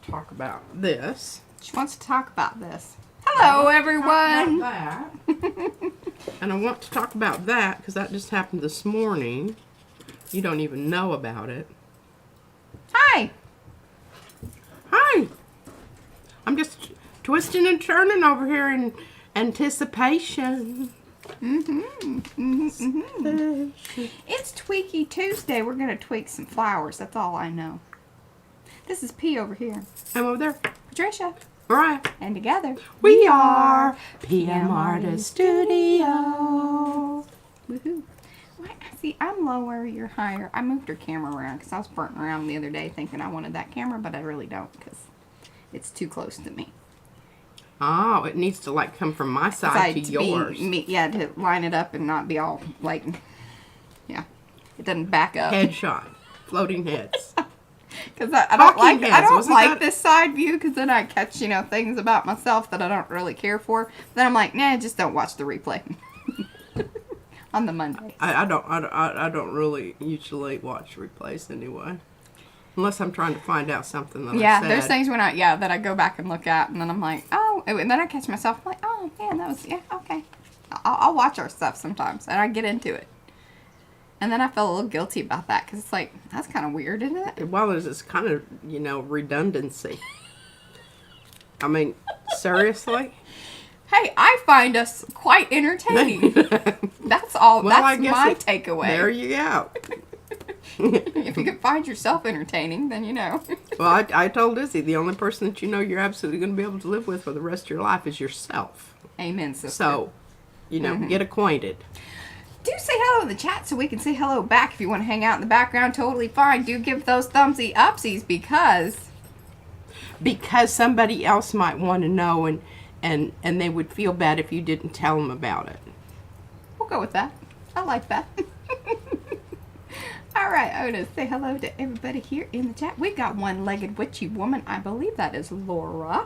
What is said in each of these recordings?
talk about this. She wants to talk about this. Hello, everyone. That. And I want to talk about that because that just happened this morning. You don't even know about it. Hi. Hi. I'm just twisting and turning over here in anticipation. It's Tweaky Tuesday. We're going to tweak some flowers. That's all I know. This is P over here. I'm over there. Patricia. Mariah. And together, We are PM Artist Studio. Woohoo. See, I'm lower, you're higher. I moved her camera around because I was farting around the other day thinking I wanted that camera, but I really don't because it's too close to me. Oh, it needs to like come from my side to yours. Yeah, to line it up and not be all like, yeah, it doesn't back up. Headshot. Floating heads. Because I don't like heads, I don't wasn't like that- this side view because then I catch things about myself that I don't really care for. Then I'm like, nah, just don't watch the replay on the Monday. I don't really usually watch replays anyway, unless I'm trying to find out something that I said. There's things that I go back and look at, and then I'm like, oh, and then I catch myself I'm like, oh man, that was okay. I'll watch our stuff sometimes, and I get into it, and then I feel a little guilty about that because it's like that's kind of weird, isn't it? Well, there's kind of redundancy. I mean, seriously. Hey, I find us quite entertaining. That's all. Well, that's my takeaway. There you go. If you can find yourself entertaining, then you know. Well, I told Izzy, the only person that you're absolutely going to be able to live with for the rest of your life is yourself. Amen, sister. So, get acquainted. Do say hello in the chat so we can say hello back. If you want to hang out in the background, totally fine. Do give those thumbsy upsies because somebody else might want to know and they would feel bad if you didn't tell them about it. We'll go with that. I like that. All right, I'm going to say hello to everybody here in the chat. We've got one-legged witchy woman. I believe that is Laura.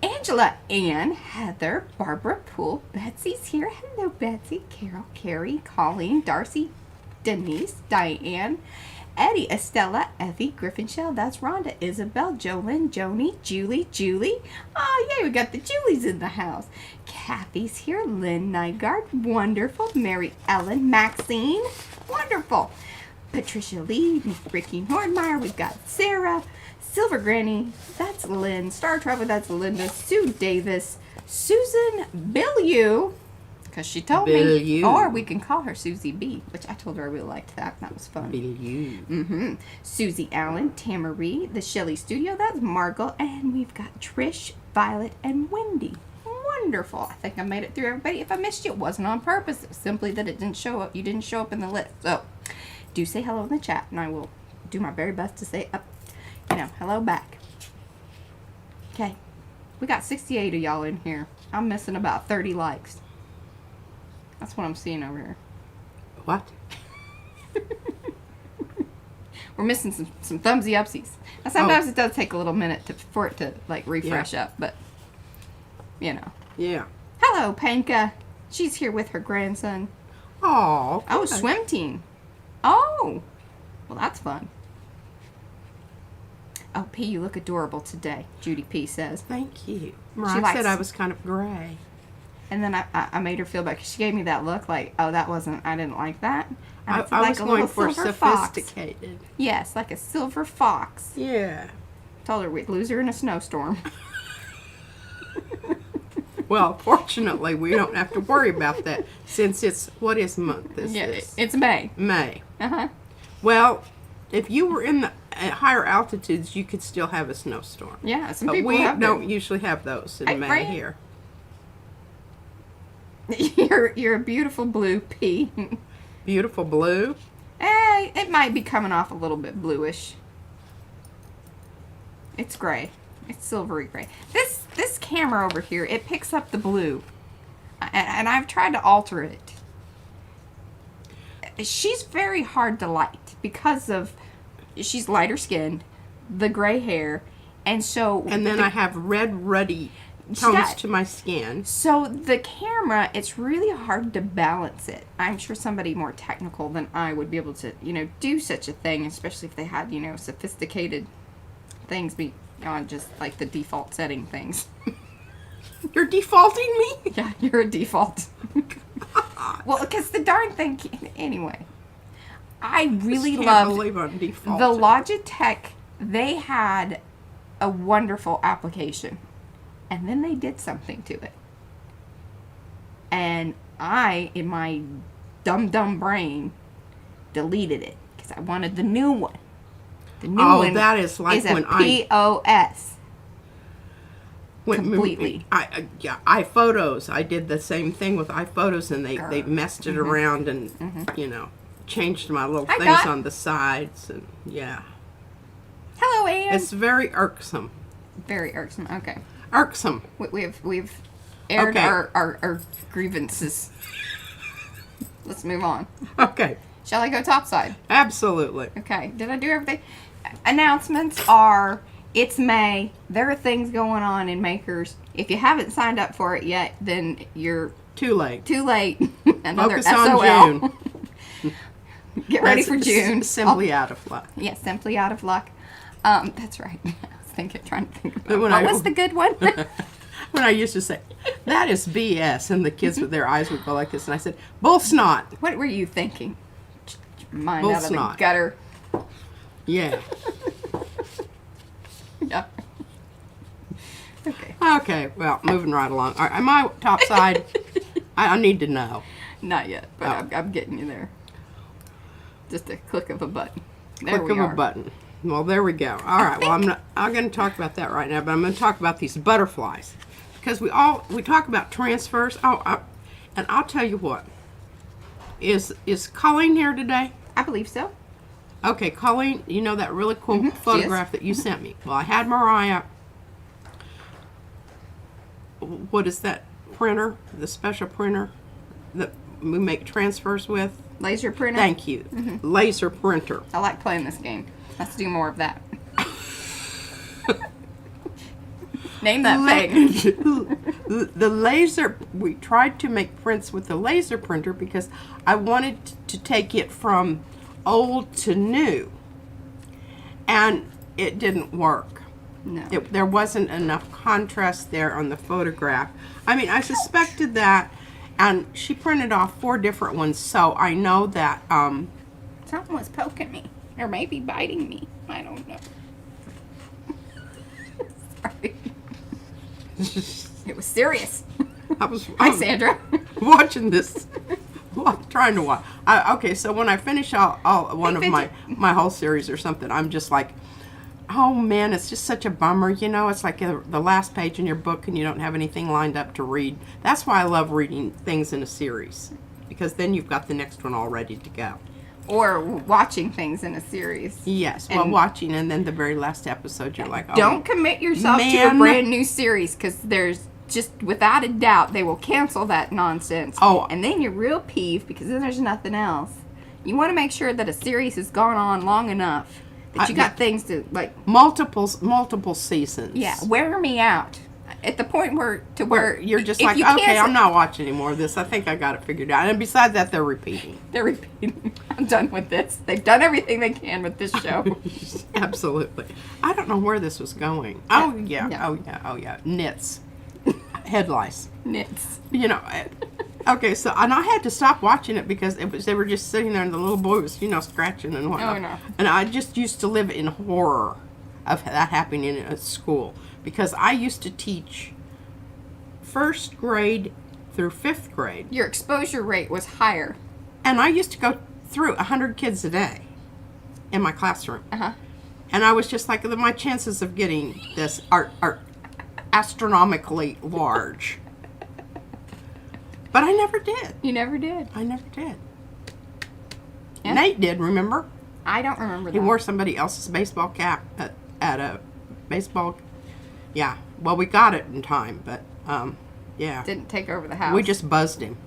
Angela, Ann, Heather, Barbara, Poole, Betsy's here. Hello, Betsy. Carol, Carrie, Colleen, Darcy, Denise, Diane, Eddie, Estella, Effie, Griffin Shell, that's Rhonda, Isabel, Jolyn, Joni, Julie. Oh, yay, we got the Julies in the house. Kathy's here, Lynn Nygaard, wonderful. Mary Ellen, Maxine, wonderful. Patricia Lee, Ricky Hornmeyer, we've got Sarah, Silver Granny, that's Lynn, Star Traveler, that's Linda, Sue Davis, Susan Billu, because she told me, or we can call her Susie B, which I told her I really liked that. That was fun. Billu. Susie Allen, Tamarie, the Shelley Studio, that's Margot, and we've got Trish, Violet, and Wendy. Wonderful. I think I made it through everybody. If I missed you, it wasn't on purpose. It was simply that it didn't show up. You didn't show up in the list. So, do say hello in the chat, and I will do my very best to say hello back. Okay. We got 68 of y'all in here. I'm missing about 30 likes. That's what I'm seeing over here. What? We're missing some thumbsy upsies. Now, sometimes it does take a little minute for it to refresh up, but Yeah. Hello, Panka. She's here with her grandson. Oh, Swim team. Oh, well, that's fun. Oh, P, you look adorable today, Judy P says. Thank you. Mariah said I was kind of gray. And then I made her feel bad because she gave me that look like, oh, I didn't like that. And I was going for sophisticated. Fox. Yes, like a silver fox. Yeah. Told her we'd lose her in a snowstorm. Well, fortunately, we don't have to worry about that since what is month is this? It's May. May. Uh-huh. Well, if you were at higher altitudes, you could still have a snowstorm. Yeah, some but people we have don't usually have those in May Fran. here. You're a beautiful blue, P. Beautiful blue? It might be coming off a little bit bluish. It's gray. It's silvery gray. This camera over here, it picks up the blue. And I've tried to alter it. She's very hard to light because of she's lighter skinned, the gray hair, and so and then I have red ruddy tones to my skin. So the camera, it's really hard to balance it. I'm sure somebody more technical than I would be able to, do such a thing, especially if they had, sophisticated things on just like the default setting things. You're defaulting me? Yeah, you're a default. Well, because the darn thing. Anyway, I really Can't loved believe I'm defaulting. the Logitech. They had a wonderful application, and then they did something to it, and I, in my dumb brain, deleted it because I wanted the new one. The new one that is like a when POS. completely. iPhotos. I did the same thing with iPhotos, and they messed it around and changed my little things on the sides, and Hello, Ann. it's very irksome. Very irksome. Okay. Irksome. We've aired Okay. our grievances. Let's move on. Okay. Shall I go topside? Absolutely. Okay. Did I do everything? Announcements are, it's May. There are things going on in Makers. If you haven't signed up for it yet, then you're Too late. too late. Another Focus SOL. on June. Get ready That's for June. Simply out of luck. Yeah, simply out of luck. That's right. I was trying to think about When what was the good one. When I used to say, that is BS, and the kids with their eyes would go like this, and I said, bull snot. What were you thinking? Mind Bull out of snot. the gutter. Yeah. Yeah. Okay. Okay, well, moving right along. All right, am I topside? I need to know. Not yet, but Oh. I'm getting you there. Just a click of a button. There Click we of are. a button. Well, there we go. All right. Well, I'm going to talk about that right now, but I'm going to talk about these butterflies because we talk about transfers. And I'll tell you what. Is Colleen here today? I believe so. Okay, Colleen, you know that really cool photograph that you sent me. Well, I had Mariah. What is that printer? The special printer that we make transfers with. Laser printer. Thank you. Laser printer. I like playing this game. Let's do more of that. Name that thing. The laser, we tried to make prints with the laser printer because I wanted to take it from old to new. And it didn't work. No. There wasn't enough contrast there on the photograph. I mean, I suspected that, and she printed off 4 different ones, so I know that, Something was poking me. Or maybe biting me. I don't know. Sorry. It was serious. I was Hi, Sandra. watching this. Well, trying to watch. Okay, so when I finish all one of my whole series or something, I'm just like, oh man, it's just such a bummer. You know, it's like the last page in your book and you don't have anything lined up to read. That's why I love reading things in a series, because then you've got the next one all ready to go. Or watching things in a series. Yes, well, watching, and then the very last episode, you're like, oh. Don't commit yourself to a man. brand new series, because there's just, without a doubt, they will cancel that nonsense. Oh. And then you're real peeved, because then there's nothing else. You want to make sure that a series has gone on long enough that you got things to, like... multiple seasons. Yeah, wear me out. At the point where you're just if like, you okay, cancel- I'm not watching any more of this. I think I got it figured out. And besides that, they're repeating. They're repeating. I'm done with this. They've done everything they can with this show. Absolutely. I don't know where this was going. Oh, yeah. Yeah. Oh, yeah. Knits. Head lice. Knits. You know. Okay, so, and I had to stop watching it because they were just sitting there and the little boy was, scratching and whatnot. Oh, no. And I just used to live in horror of that happening in a school because I used to teach 1st grade through 5th grade. Your exposure rate was higher. And I used to go through 100 kids a day in my classroom. Uh-huh. And I was just like, my chances of getting this are astronomically large. But I never did. You never did. I never did. Yeah. Nate did, remember? I don't remember that. He wore somebody else's baseball cap at a baseball... Yeah. Well, we got it in time, but, yeah. Didn't take over the house. We just buzzed him.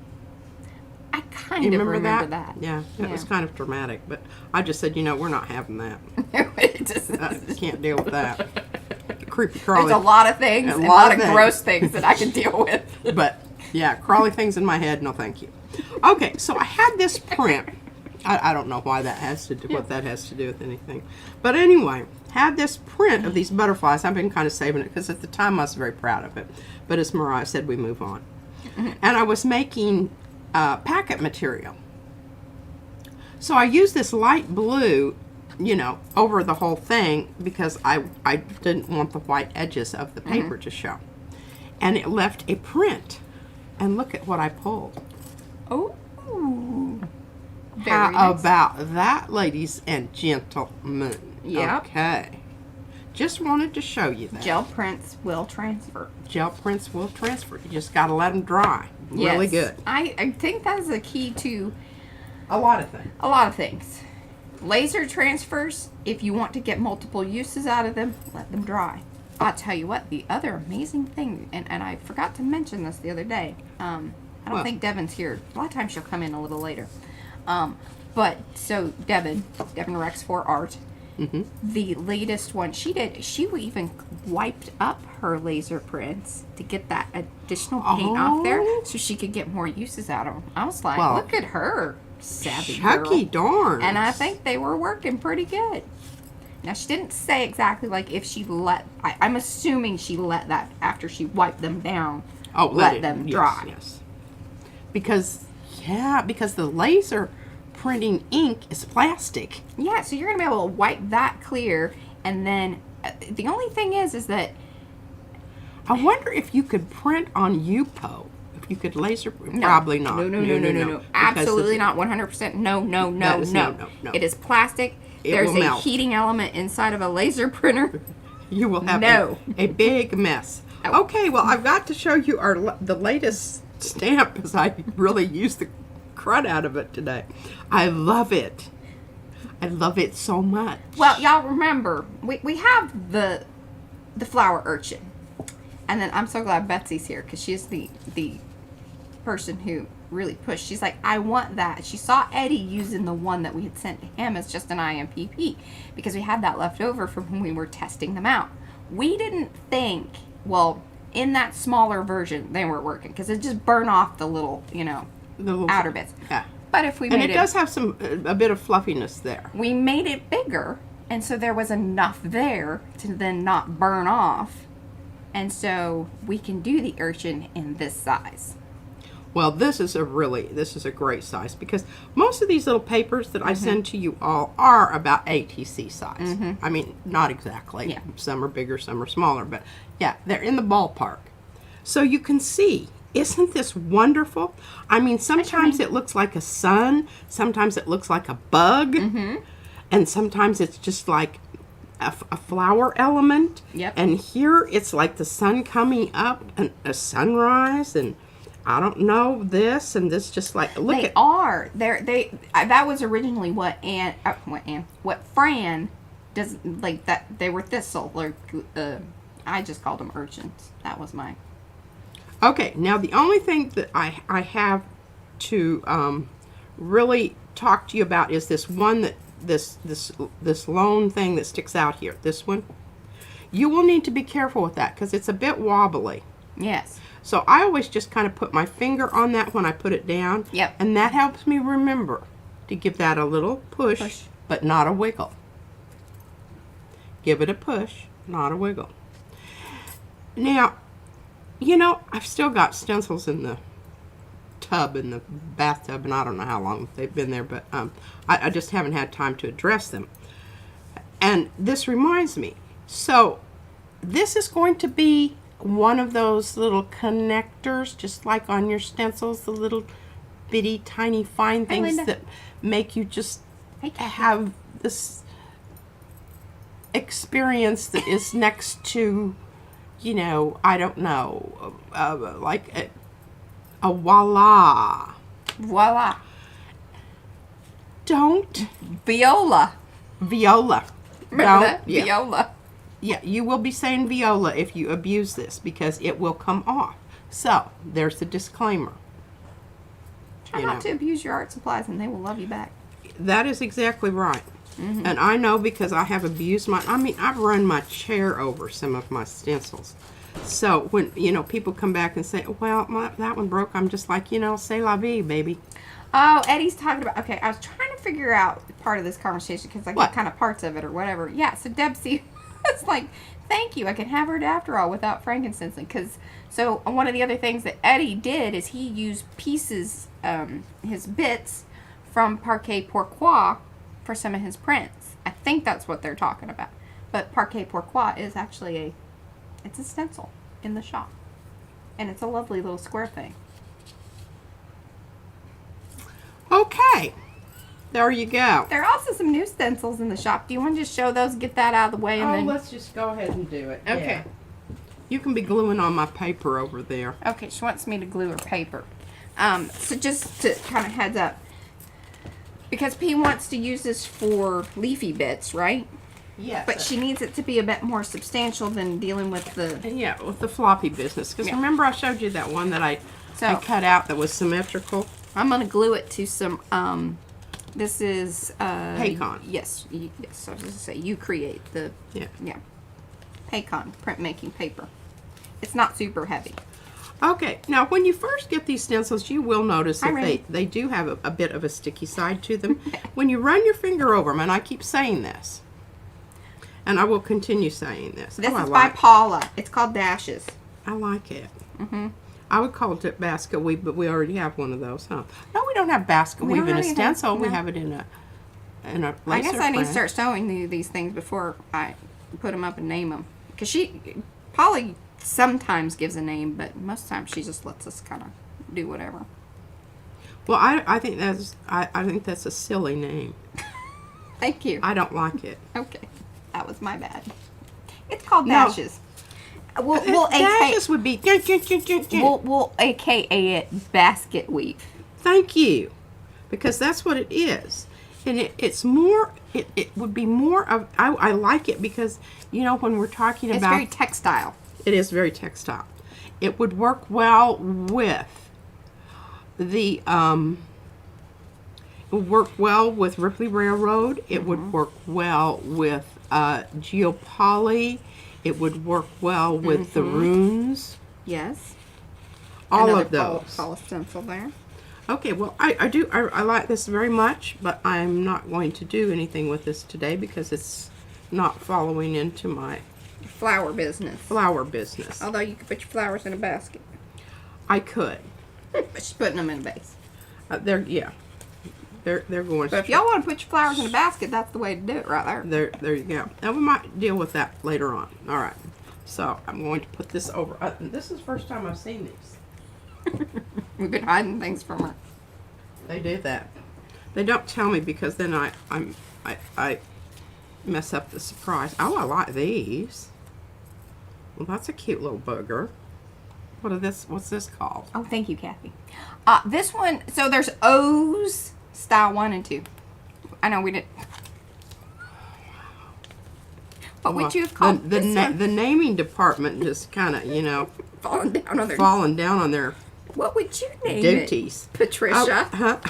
I kind You of remember that. Yeah, it was kind of dramatic, but I just said, we're not having that. It just- I can't deal with that. Creepy crawly. There's a lot of things, and a lot of gross things that I can deal with. But, yeah, crawly things in my head, no thank you. Okay, so I had this print, I don't know why that has to do, what that has to do with anything. But anyway, had this print of these butterflies. I've been kind of saving it because at the time I was very proud of it. But as Mariah said, we move on. And I was making packet material. So I used this light blue, you know, over the whole thing because I didn't want the white edges of the paper to show. And it left a print. And look at what I pulled. Oh. How Nice. about that, ladies and gentlemen? Yep. Okay. Just wanted to show you that. Gel prints will transfer. Gel prints will transfer. You just got to let them dry. Really good. I think that is the key to A lot of things. a lot of things. Laser transfers, if you want to get multiple uses out of them, let them dry. I'll tell you what, the other amazing thing, and I forgot to mention this the other day. I don't What? think Devon's here. A lot of times she'll come in a little later. But so Devon Rex for Art, the latest one she did, she even wiped up her laser prints to get that additional paint off there so she could get more uses out of them. I was like, Well, look at her, savvy Chucky girl. darn. And I think they were working pretty good. Now, she didn't say exactly like if she let, I'm assuming she let that after she wiped them down, let them dry. Yes. Because the laser printing ink is plastic. Yeah, so you're going to be able to wipe that clear. And then the only thing is that I wonder if you could print on UPO. If you could laser print. no, Probably not. No. Absolutely not. 100%. That is no. It is plastic. There's will a melt. heating element inside of a laser printer. You will have No. a big mess. Oh. Okay, well, I've got to show you the latest stamp because I really used the crud out of it today. I love it. I love it so much. Well, y'all remember, we have the flower urchin. And then I'm so glad Betsy's here because she's the person who really pushed. She's like, I want that. She saw Eddie using the one that we had sent to him as just an IMPP because we had that left over from when we were testing them out. We didn't think, well, in that smaller version, they weren't working because it just burned off the little, The little outer bits. Yeah. But if we And made it does have a bit of fluffiness there. we made it bigger, and so there was enough there to then not burn off. And so we can do the urchin in this size. Well, this is a great size because most of these little papers that I send to you all are about ATC size. I mean, not exactly. Yeah. Some are bigger, some are smaller, but yeah, they're in the ballpark. So you can see, isn't this wonderful? I mean, sometimes it looks like a sun, sometimes it looks like a bug, and sometimes it's just like a flower element. Yep. And here it's like the sun coming up and a sunrise and I don't know this and this just like look They at are. That was originally what Fran does like that. They were thistle or I just called them urchins. That was my. Okay, now the only thing that I have to really talk to you about is this one that this lone thing that sticks out here. This one. You will need to be careful with that because it's a bit wobbly. Yes. So I always just kind of put my finger on that when I put it down. Yep. And that helps me remember to give that a little push. But not a wiggle. Give it a push, not a wiggle. Now, I've still got stencils in the tub, in the bathtub, and I don't know how long they've been there, but I just haven't had time to address them. And this reminds me. So this is going to be one of those little connectors, just like on your stencils, the little bitty, tiny, fine things Linda. that make you just Hey, have this experience that is next to, I don't know, like a voila. Voila. Don't Viola. viola. Remember that? Yeah. Viola. Yeah, you will be saying viola if you abuse this because it will come off. So, there's the disclaimer. Try not to abuse your art supplies and they will love you back. That is exactly right. And I know because I have abused I've run my chair over some of my stencils. So, when, people come back and say, well, that one broke, I'm just like, say la vie, baby. Oh, Eddie's talking about, okay, I was trying to figure out part of this conversation because I What? get kind of parts of it or whatever. Yeah, so Debsy was like, thank you. I can have her after all without frankincense. So one of the other things that Eddie did is he used pieces, his bits from Parquet Pourquoi for some of his prints. I think that's what they're talking about. But Parquet Pourquoi is actually it's a stencil in the shop. And it's a lovely little square thing. Okay. There you go. There are also some new stencils in the shop. Do you want to just show those, get that out of the way? And then... let's just go ahead and do it. Okay. Yeah. You can be gluing on my paper over there. Okay, she wants me to glue her paper. So just to kind of heads up. Because P wants to use this for leafy bits, right? Yes. But she needs it to be a bit more substantial than dealing with the... Yeah, with the floppy business. Because remember I showed you that one that I cut out that was symmetrical? I'm going to glue it to some... this is... Paycon. Yes. Yes. I was going to say, you create the... Yeah. Paycon, printmaking paper. It's not super heavy. Okay, now when you first get these stencils, you will notice that they do have a bit of a sticky side to them. When you run your finger over them, and I keep saying this, and I will continue saying this. This is by Paula. It's called Dashes. I like it. I would call it basket weave, but we already have one of those, huh? No, we don't have basket weave in a stencil. We have it in a laser I guess I need to print. start sewing these things before I put them up and name them. Because Polly sometimes gives a name, but most times she just lets us kind of do whatever. Well, I think that's a silly name. Thank you. I don't like it. Okay, that was my bad. It's called Dashes. We'll Dashes would be. We'll AKA it basket weave. Thank you, because that's what it is, and it's more. It would be more of. I like it because when we're talking about. It's very textile. It is very textile. It would work well with the. It would work well with Ripley Railroad. It would work well with Geopoly. It would work well with the runes. Yes. All Another of those. Paula stencil there. Okay, well, I like this very much, but I'm not going to do anything with this today because it's not following into my flower business. Although you could put your flowers in a basket. I could. But she's putting them in a vase. They're going. But if y'all want to put your flowers in a basket, that's the way to do it right there. There you go. Now we might deal with that later on. All right. So I'm going to put this over. This is the first time I've seen these. We've been hiding things from her. They do that. They don't tell me because then I mess up the surprise. Oh, I like these. Well, that's a cute little booger. What's this called? Oh, thank you, Kathy. This one, so there's O's style 1 and 2. I know we didn't. What would you have called the this the naming department just kind of falling down on their. What would you name duties, it? Patricia?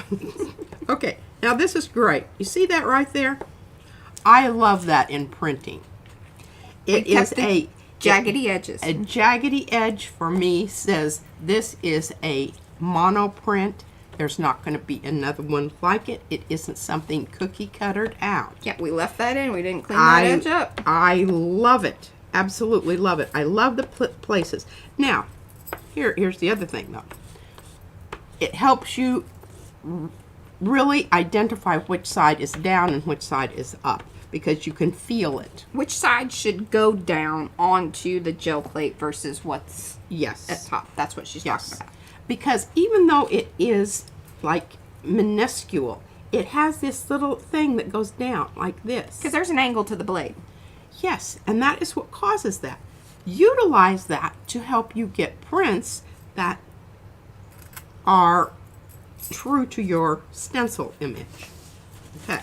Okay, now this is great. You see that right there? I love that in printing. It is a jaggedy edges. A jaggedy edge for me says this is a monoprint. There's not going to be another one like it. It isn't something cookie cuttered out. Yeah, we left that in. We didn't clean that edge up. I love it. Absolutely love it. I love the places. Now, here's the other thing though. It helps you really identify which side is down and which side is up because you can feel it. Which side should go down onto the gel plate versus what's at top. That's what she's talking about. Because even though it is like minuscule, it has this little thing that goes down like this. Because there's an angle to the blade. Yes, and that is what causes that. Utilize that to help you get prints that are true to your stencil image. Okay.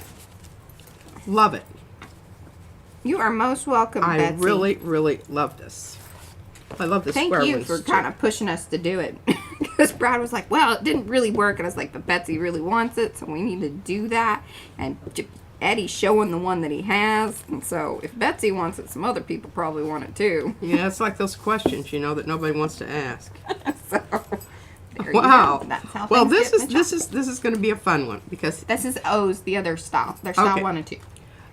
Love it. You are most welcome, Betsy. I really, really love this. I love the square ones. Thank you for kind of pushing us to do it. Because Brad was like, well, it didn't really work. And I was like, but Betsy really wants it, so we need to do that. And Eddie's showing the one that he has. And so if Betsy wants it, some other people probably want it too. Yeah, it's like those questions, that nobody wants to ask. So, there There you Wow. go. That's how Well, things get in the this is going to be a fun one because This is O's, the other style. Their style Okay. 1 and 2.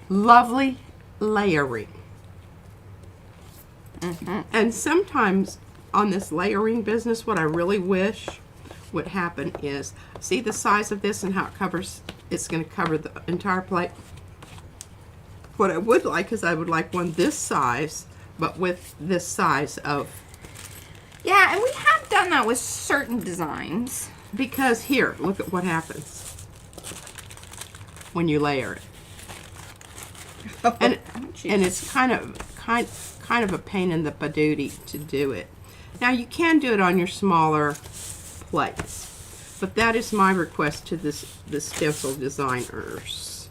lovely layering. And sometimes on this layering business, what I really wish would happen is, see the size of this and how it covers, it's going to cover the entire plate. What I would like is I would like one this size, but with this size of, Yeah, and we have done that with certain designs. because here, look at what happens when you layer it. And, and it's kind of a pain in the badootie to do it. Now you can do it on your smaller plates, but that is my request to the stencil designers.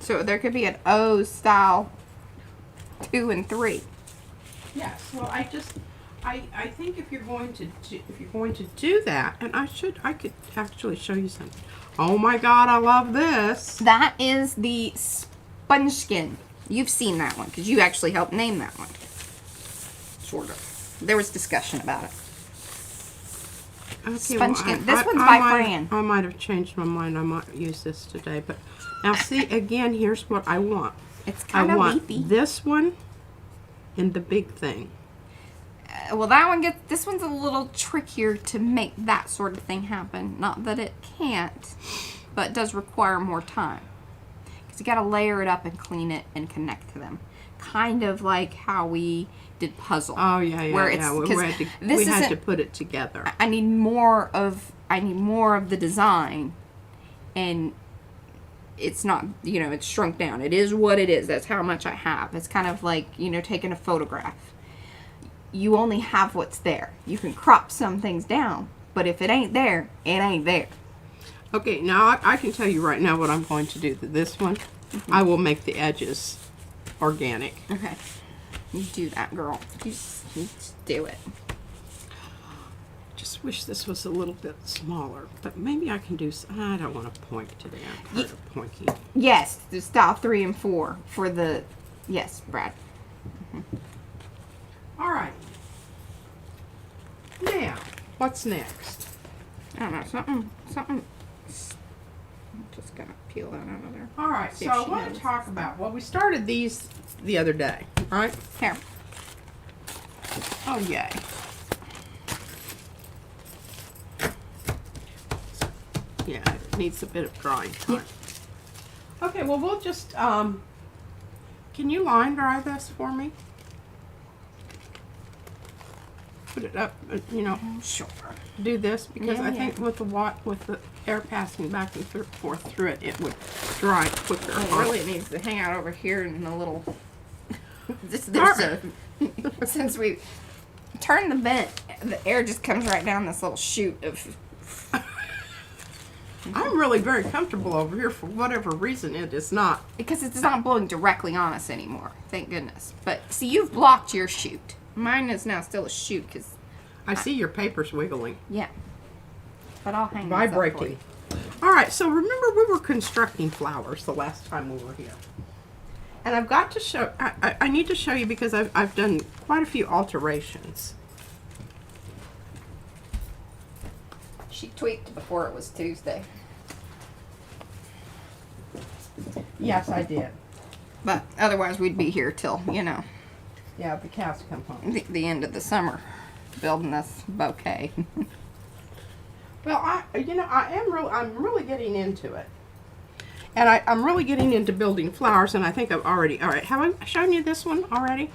So there could be an O style 2 and 3. Yes. Well, I think if you're going to do that, and I could actually show you something. Oh my God, I love this. That is the sponge skin. You've seen that one because you actually helped name that one. Sort of. There was discussion about it. Okay, Sponge skin. This one's by Fran. I might have changed my mind. I might use this today, but now see again. Here's what I want. It's I kind of want leafy. this one and the big thing. Well, that one gets. This one's a little trickier to make that sort of thing happen. Not that it can't, but it does require more time. Because you got to layer it up and clean it and connect to them. Kind of like how we did puzzle. Oh yeah. Where it's, we had to put it together. I need more of the design, and it's not, it's shrunk down. It is what it is. That's how much I have. It's kind of like, taking a photograph. You only have what's there. You can crop some things down, but if it ain't there, it ain't there. Okay, now I can tell you right now what I'm going to do to this one. I will make the edges organic. Okay. You do that, girl. You just do it. Just wish this was a little bit smaller, but maybe I can do. I don't want to point today. I'm tired of pointing. Yes, the style 3 and 4 for the. Yes, Brad. All right. Now, what's next? I don't know, something. I'm just gonna peel that out of there. All right, See so if I she want knows. to talk about. Well, we started these the other day, right? Here. Oh yay! Yeah, it needs a bit of drying time. Okay, well we'll just. Can you line dry this for me? Put it up, Sure. do this because I Yeah, think with the air passing back and forth through it, it would dry quicker. Well, really, it needs to hang out over here in the little. Since we turn the vent, the air just comes right down this little chute of. I'm really very comfortable over here for whatever reason it is not. Because it's not blowing directly on us anymore, thank goodness. But see, you've blocked your chute. Mine is now still a chute because. I see your papers wiggling. Yeah. But I'll hang this up for Vibrating. you. All right, so remember we were constructing flowers the last time we were here. And I've got to show, I need to show you because I've done quite a few alterations. She tweaked before it was Tuesday. Yes, I did. But otherwise, we'd be here till, Yeah, the cows come home. the end of the summer building this bouquet. Well, I'm really getting into it. And I'm really getting into building flowers, and I think I've already, all right, have I shown you this one already?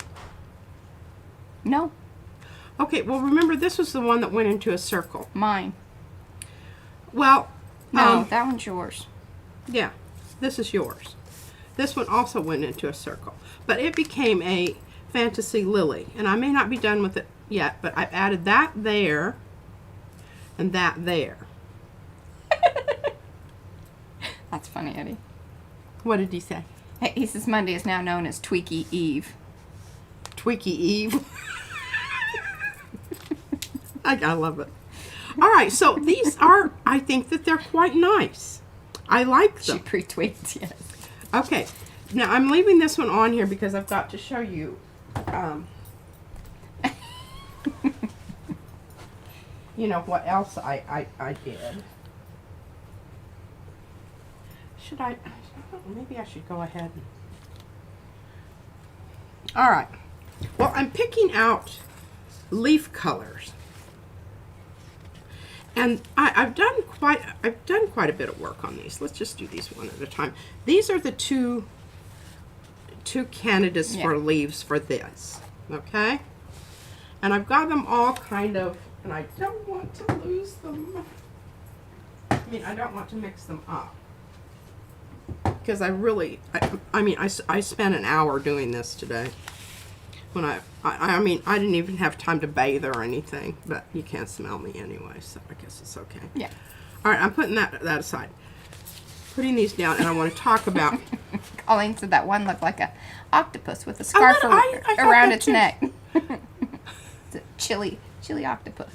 No, Okay, well, remember this was the one that went into a circle. mine. Well, No, that one's yours. yeah, this is yours. This one also went into a circle, but it became a fantasy lily, and I may not be done with it yet, but I've added that there and that there. That's funny, Eddie. What did he say? Hey, he says Monday is now known as Tweaky Eve. Tweaky Eve. I love it. All right, so these are, I think that they're quite nice. I like She them. pre-tweaked, yes. Okay, now I'm leaving this one on here because I've got to show you. you know, what else I did. Should I don't know, maybe I should go ahead and... All right. Well, I'm picking out leaf colors. And I've done quite a bit of work on these. Let's just do these one at a time. These are the two candidates for leaves for this. Okay? And I've got them all kind of, and I don't want to lose them. I mean, I don't want to mix them up. Because I spent an hour doing this today. When I mean, I didn't even have time to bathe or anything, but you can't smell me anyway, so I guess it's okay. Yeah. All right, I'm putting that aside. Putting these down, and I want to talk about... Colleen said that one looked like a octopus with a scarf around its neck. It's a chili octopus.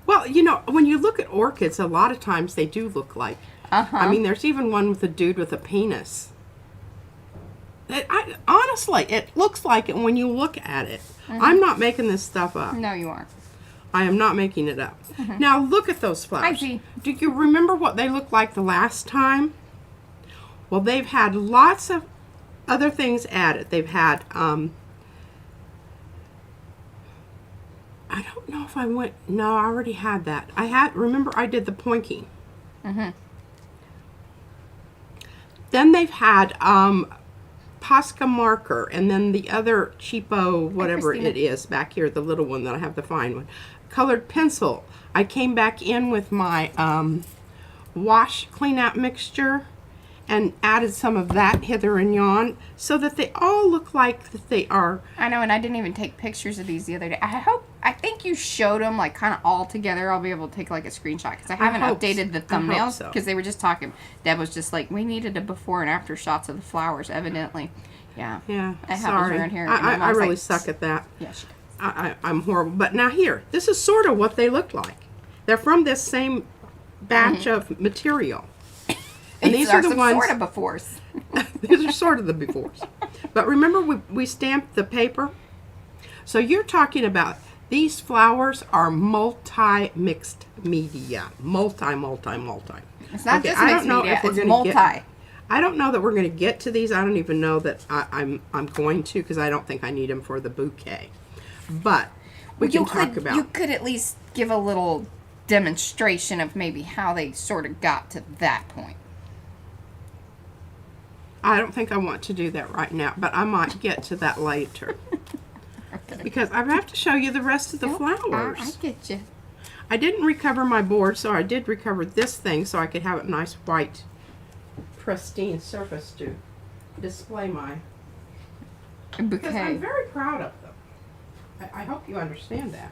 Well, you know, when you look at orchids, a lot of times they do look like... I mean, there's even one with a dude with a penis. Honestly, it looks like it when you look at it. I'm not making this stuff up. No, you aren't. I am not making it up. Now, look at those flowers. Hi, G. Do you remember what they looked like the last time? Well, they've had lots of other things added. They've had, I don't know if I went, no, I already had that. Remember I did the poinking. Then they've had Posca marker, and then the other cheapo, whatever it is back here, the little one that I have the fine one. Colored pencil. I came back in with my wash clean out mixture and added some of that hither and yon so that they all look like that they are. I know, and I didn't even take pictures of these the other day. I think you showed them like kind of all together. I'll be able to take like a screenshot because I haven't updated the thumbnails because they were just talking. Deb was just like, we needed a before and after shots of the flowers, evidently. Yeah. Yeah. I have sorry. around here. I really suck at that. Yeah, she does. I'm horrible. But now here, this is sort of what they look like. They're from this same batch of material. And these are the ones sort of befores. These are sort of the befores. But remember we stamped the paper? So you're talking about these flowers are multi-mixed media. Multi. It's not just mixed media, it's multi. I don't know that we're going to get to these. I don't even know that I'm going to because I don't think I need them for the bouquet. But we can talk about... You could at least give a little demonstration of maybe how they sort of got to that point. I don't think I want to do that right now, but I might get to that later. Okay. Because I have to show you the rest of the flowers. I get you. I didn't recover my board, so I did recover this thing so I could have a nice white, pristine surface to display my bouquet. Because I'm very proud of them. I hope you understand that.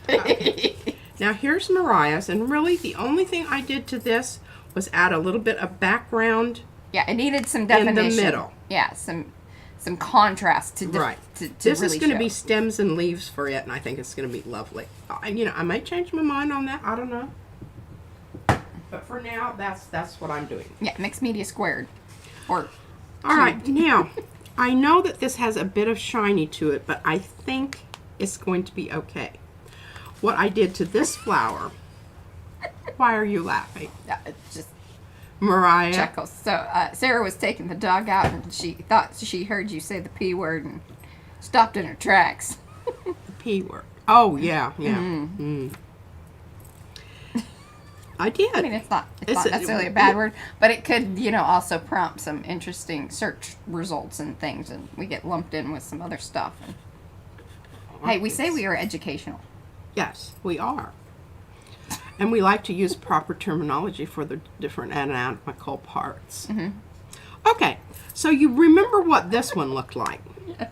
Okay. Now here's Mariah's, and really the only thing I did to this was add a little bit of background. Yeah, it needed some definition. In the middle. Yeah, some contrast to right. To this really is going to show. be stems and leaves for it, and I think it's going to be lovely. You know, I might change my mind on that. I don't know. But for now, that's what I'm doing. Yeah, mixed media squared. Or all right, now I know that this has a bit of shiny to it, but I think it's going to be okay. What I did to this flower. Why are you laughing? It's just Mariah. chuckles. So Sarah was taking the dog out, and she thought she heard you say the P word and stopped in her tracks. The P word. Oh yeah. Mm. I did. I mean, it's not necessarily a bad word, but it could, also prompt some interesting search results and things, and we get lumped in with some other stuff. And, hey, we say we are educational. Yes, we are. And we like to use proper terminology for the different anatomical parts. Okay, so you remember what this one looked like. Yeah.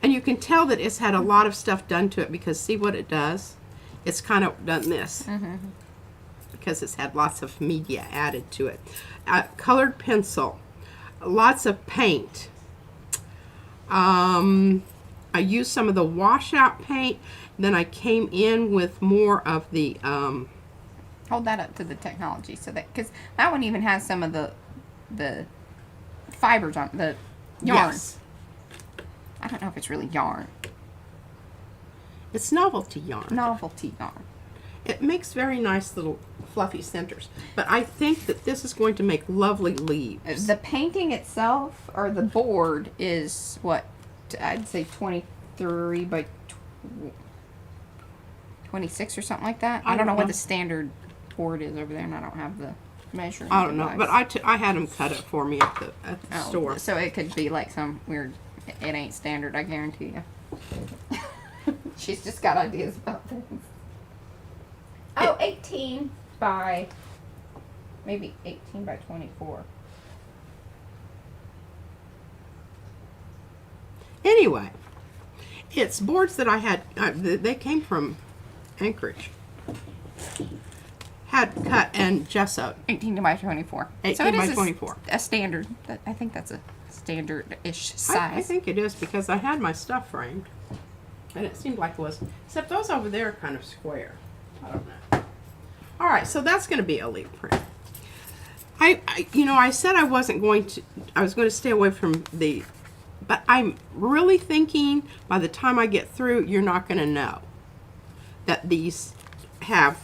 And you can tell that it's had a lot of stuff done to it because see what it does? It's kind of done this. Because it's had lots of media added to it. Colored pencil. Lots of paint. I used some of the washout paint. Then I came in with more of the... Hold that up to the technology so that... Because that one even has some of the fibers on the yarn. Yes. I don't know if it's really yarn. It's novelty yarn. Novelty yarn. it makes very nice little fluffy centers. But I think that this is going to make lovely leaves. The painting itself, or the board, is what? I'd say 23 by 26 or something like that. I don't know what the standard board is over there, and I don't have the measuring I don't know, device. but I had them cut it for me at the store. So it could be like some weird, it ain't standard, I guarantee you. She's just got ideas about things. Oh, 18 by, maybe 18 by 24. Anyway, it's boards that I had, they came from Anchorage. Had cut and gessoed. 18 by 24. 18 by 24. A standard. I think that's a standard-ish size. I think it is because I had my stuff framed. And it seemed like it was. Except those over there are kind of square. I don't know. All right, so that's going to be a leaf print. I said I was going to stay away from the, but I'm really thinking by the time I get through, you're not going to know that these have.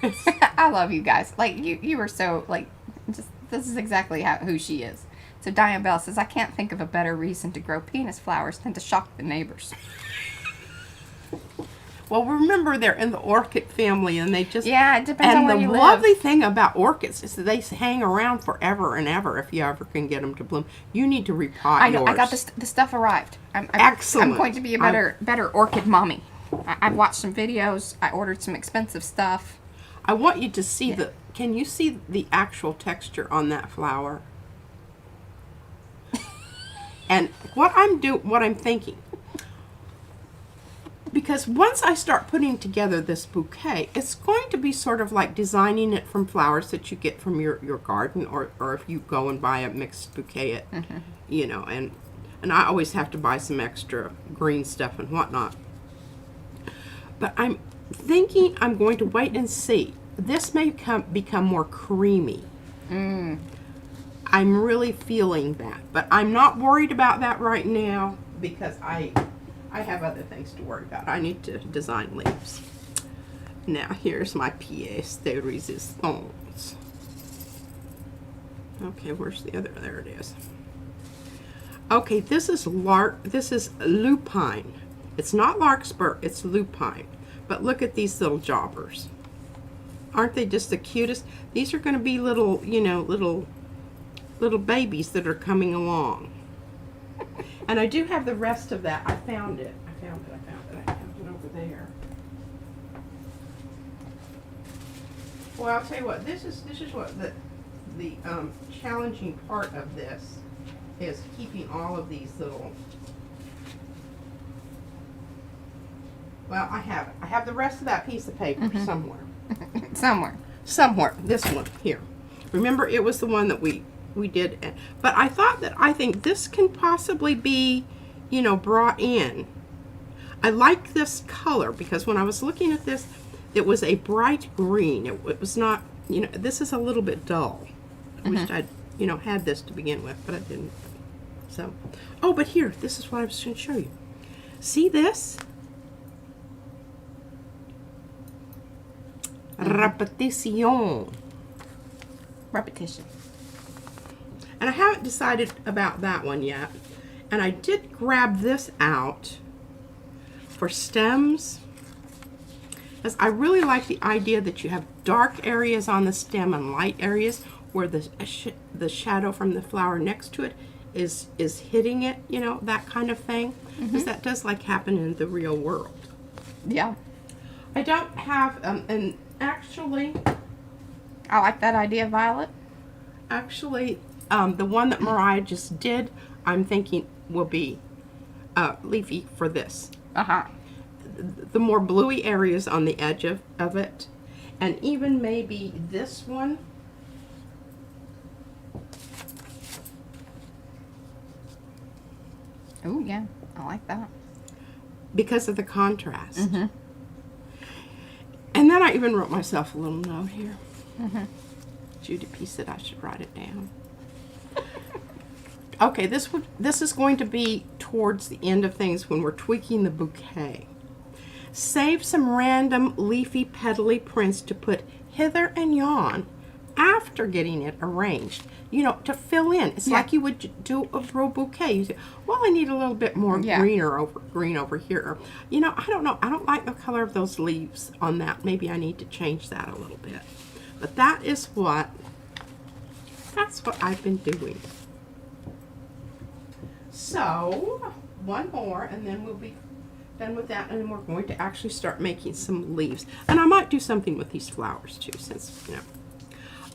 I love you guys. Like you were so like. Just this is exactly who she is. So Diane Bell says, I can't think of a better reason to grow penis flowers than to shock the neighbors. Well, remember they're in the orchid family, and they just it depends on where you live. And the lovely thing about orchids is that they hang around forever and ever. If you ever can get them to bloom, you need to repot I know. yours. I got the stuff arrived. Excellent. I'm going to be a better orchid mommy. I've watched some videos. I ordered some expensive stuff. I want you to see Can you see the actual texture on that flower? And what I'm thinking, because once I start putting together this bouquet, it's going to be sort of like designing it from flowers that you get from your garden, or if you go and buy a mixed bouquet at, and I always have to buy some extra green stuff and whatnot. But I'm thinking I'm going to wait and see. This may become more creamy. I'm really feeling that, but I'm not worried about that right now because I have other things to worry about. I need to design leaves. Now here's my pièce de résistance. Okay, where's the other? There it is. Okay, this is lupine. It's not larkspur, it's lupine. But look at these little jobbers. Aren't they just the cutest? These are going to be little, little babies that are coming along. And I do have the rest of that. I found it over there. Well, I'll tell you what. This is what the challenging part of this is, keeping all of these little. Well, I have it. I have the rest of that piece of paper somewhere. Somewhere. This one here. Remember, it was the one that we did. But I think this can possibly be, brought in. I like this color because when I was looking at this, it was a bright green. It was not, this is a little bit dull. I wished I'd, had this to begin with, but I didn't. So, oh, but here, this is what I was going to show you. See this? Repetition. And I haven't decided about that one yet. And I did grab this out for stems, because I really like the idea that you have dark areas on the stem and light areas where the shadow from the flower next to it is hitting it, that kind of thing. Because that does happen in the real world. Yeah. I don't have, and actually, I like that idea, Violet. Actually, the one that Mariah just did, I'm thinking will be leafy for this. The more bluey areas on the edge of it, and even maybe this one. Oh yeah, I like that. Because of the contrast. And then I even wrote myself a little note here. Judy P said I should write it down. Okay, this is going to be towards the end of things when we're tweaking the bouquet. Save some random leafy petally prints to put hither and yon after getting it arranged. You know, to fill in. It's like you would do a real bouquet. You say, well, I need a little bit more green over here. Or, you know, I don't know. I don't like the color of those leaves on that. Maybe I need to change that a little bit. But that's what I've been doing. So, one more, and then we'll be done with that, and then we're going to actually start making some leaves. And I might do something with these flowers too, since, you know.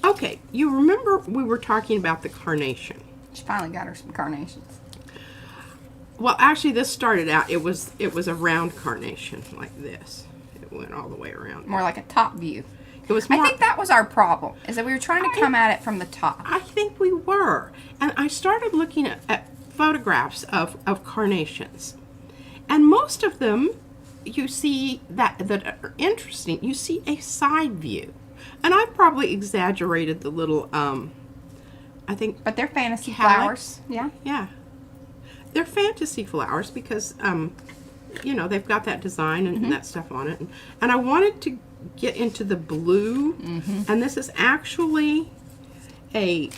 Okay, you remember we were talking about the carnation. She finally got her some carnations. Well, actually, this started out, it was a round carnation like this. It went all the way around. More like a top view. It was more, I think that was our problem, is that we were trying to come at it from the top. I think we were. And I started looking at photographs of carnations. And most of them, you see that are interesting. You see a side view. And I probably exaggerated the little, I think. But they're fantasy calyx. flowers. Yeah. Yeah. They're fantasy flowers because, you know, they've got that design and that stuff on it. And I wanted to get into the blue. And this is actually a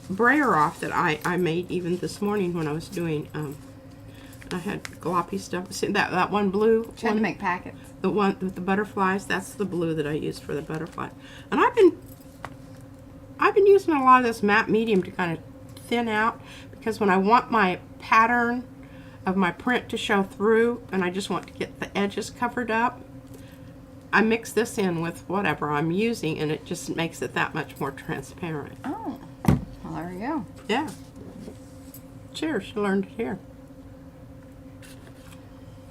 brayer off that I made even this morning when I was doing, I had gloppy stuff. See that one blue? Trying to make packets. The one with the butterflies, that's the blue that I used for the butterfly. And I've been using a lot of this matte medium to kind of thin out, because when I want my pattern of my print to show through and I just want to get the edges covered up, I mix this in with whatever I'm using, and it just makes it that much more transparent. Oh, well, there you go. Yeah. Cheers, you learned it here.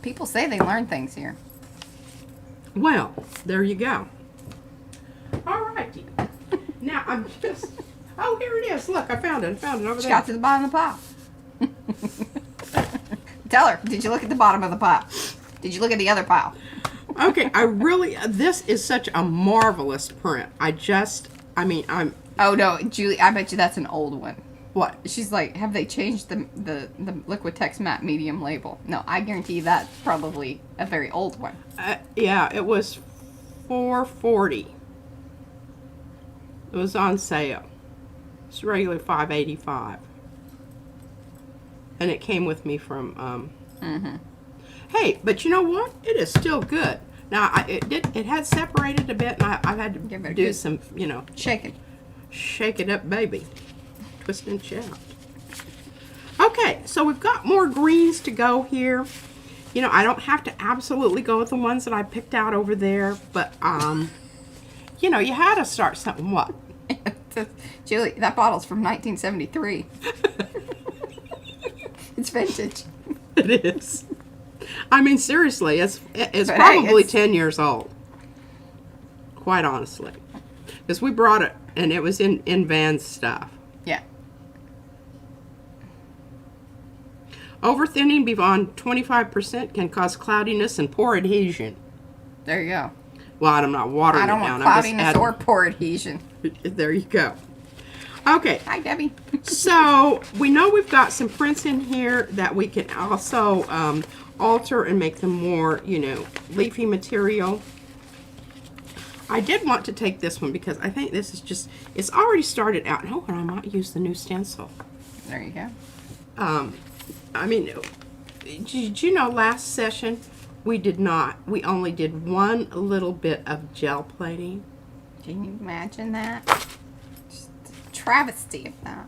People say they learn things here. Well, there you go. All righty. Now I'm just, oh, here it is. Look, I found it over She there. got to the bottom of the pile. Tell her, did you look at the bottom of the pile? Did you look at the other pile? Okay, this is such a marvelous print. I'm. Oh no, Julie, I bet you that's an old one. What? She's like, have they changed the Liquitex matte medium label? No, I guarantee you that's probably a very old one. Yeah, it was $4.40. It was on sale. It's regularly $5.85. And it came with me from. Hey, but you know what? It is still good. Now it had separated a bit, and I had to Give it a do good some, you know, Shaking. shake it up, baby. Twist and shout. Okay, so we've got more greens to go here. You know, I don't have to absolutely go with the ones that I picked out over there, but you know, you had to start something. What? Julie, that bottle's from 1973. It's vintage. It is. I mean, seriously, it's But probably hey, 10 years old. Quite honestly, because we brought it and it was in Van's stuff. Yeah. Overthinning beyond 25% can cause cloudiness and poor adhesion. There you go. Well, I'm not watering I don't it down. want cloudiness or poor adhesion. There you go. Okay, Hi, Debbie. so we know we've got some prints in here that we can also alter and make them more, you know, leafy material. I did want to take this one because I think this is just, it's already started out. Oh, and I might use the new stencil. There you go. I mean, did you know last session we only did one little bit of gel plating? Can you imagine that? Just a travesty of that.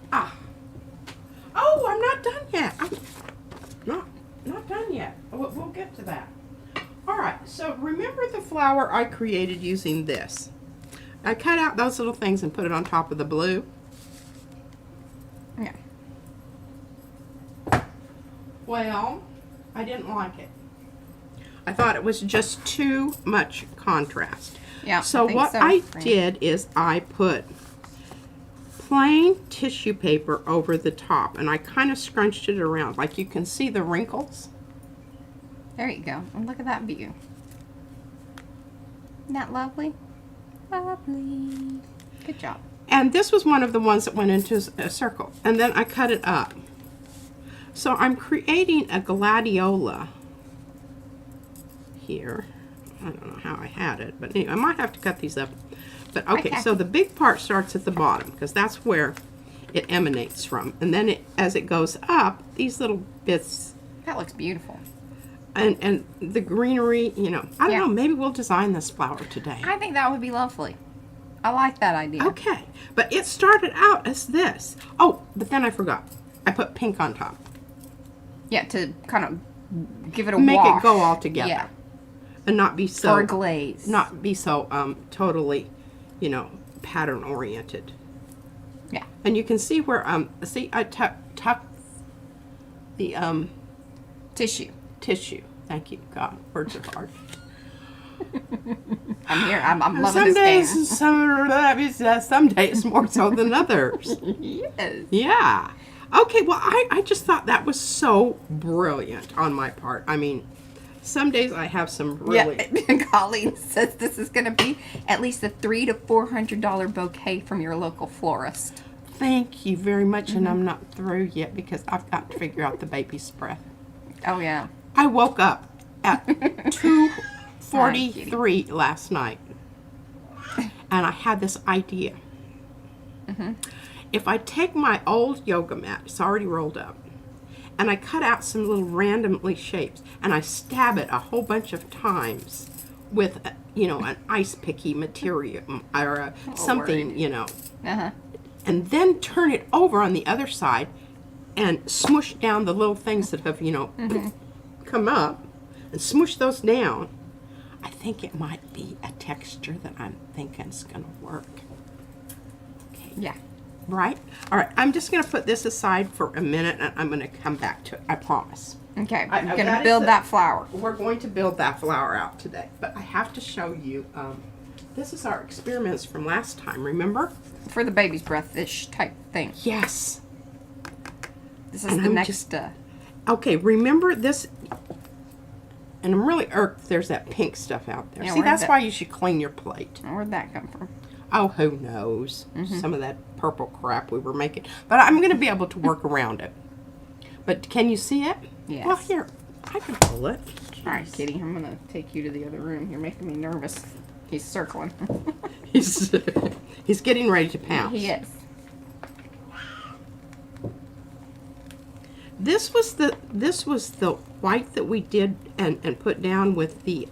Oh, I'm not done yet. I'm not done yet. We'll get to that. All right, so remember the flower I created using this. I cut out those little things and put it on top of the blue. Yeah. Well, I didn't like it. I thought it was just too much contrast. Yeah. So what I did is I put plain tissue paper over the top, and I kind of scrunched it around. Like you can see the wrinkles. There you go. And look at that view. Isn't that lovely? Lovely. Good job. And this was one of the ones that went into a circle. And then I cut it up. So I'm creating a gladiola here. I don't know how I had it, but anyway, I might have to cut these up. But okay, Okay. so the big part starts at the bottom because that's where it emanates from. And then as it goes up, these little bits That looks beautiful. and the greenery, I don't Yeah. know, maybe we'll design this flower today. I think that would be lovely. I like that idea. Okay, but it started out as this. Oh, but then I forgot. I put pink on top. Yeah, to kind of give it a Make wash. it go all together. Yeah. And not be so Or a glaze. not be so totally, pattern oriented. Yeah. And you can see where see I tuck the Tissue. tissue. Thank you. God, words are hard. I'm here. I'm loving Some this days, game. some days more so than others. Yes. Yeah. Okay, well, I just thought that was so brilliant on my part. I mean, some days I have some really... Yeah. Colleen says this is going to be at least a $300 to $400 bouquet from your local florist. Thank you very much, and I'm not through yet because I've got to figure out the baby's breath. Oh, yeah. I woke up at 2:43 last night, and I had this idea. If I take my old yoga mat, it's already rolled up, and I cut out some little randomly shapes, and I stab it a whole bunch of times with, an ice picky material or something, Uh-huh. and then turn it over on the other side and smush down the little things that have, come up and smush those down. I think it might be a texture that I'm thinking is going to work. Okay. Yeah. Right? All right. I'm just going to put this aside for a minute and I'm going to come back to it. I promise. Okay. I- I'm I- going that to is build the- that flower. We're going to build that flower out today. But I have to show you, this is our experiments from last time, remember? For the baby's breath-ish type thing. Yes. This is And the I'm next... just- Okay, remember this, and I'm really irked there's that pink stuff out there. Yeah, See, where'd that's that- why you should clean your plate. Where'd that come from? Oh, who knows? Some of that purple crap we were making. But I'm going to be able to work around it. But can you see it? Yes. Well, here, I can pull it. All right, Kitty, I'm going to take you to the other room. You're making me nervous. He's circling. He's getting ready to pounce. He is. This was the white that we did and put down with the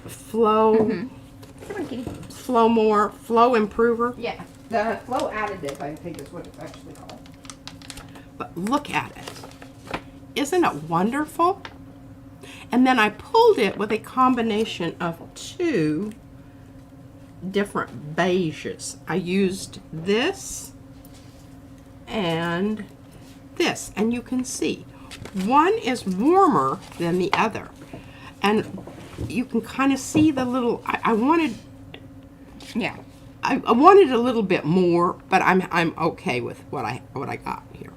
flow Come on, Kitty. flow improver. Yeah. The flow additive, I think is what it's actually called. But look at it. Isn't it wonderful? And then I pulled it with a combination of two different beiges. I used this and this. And you can see one is warmer than the other. And you can kind of see the little, I wanted I wanted a little bit more, but I'm okay with what I got here.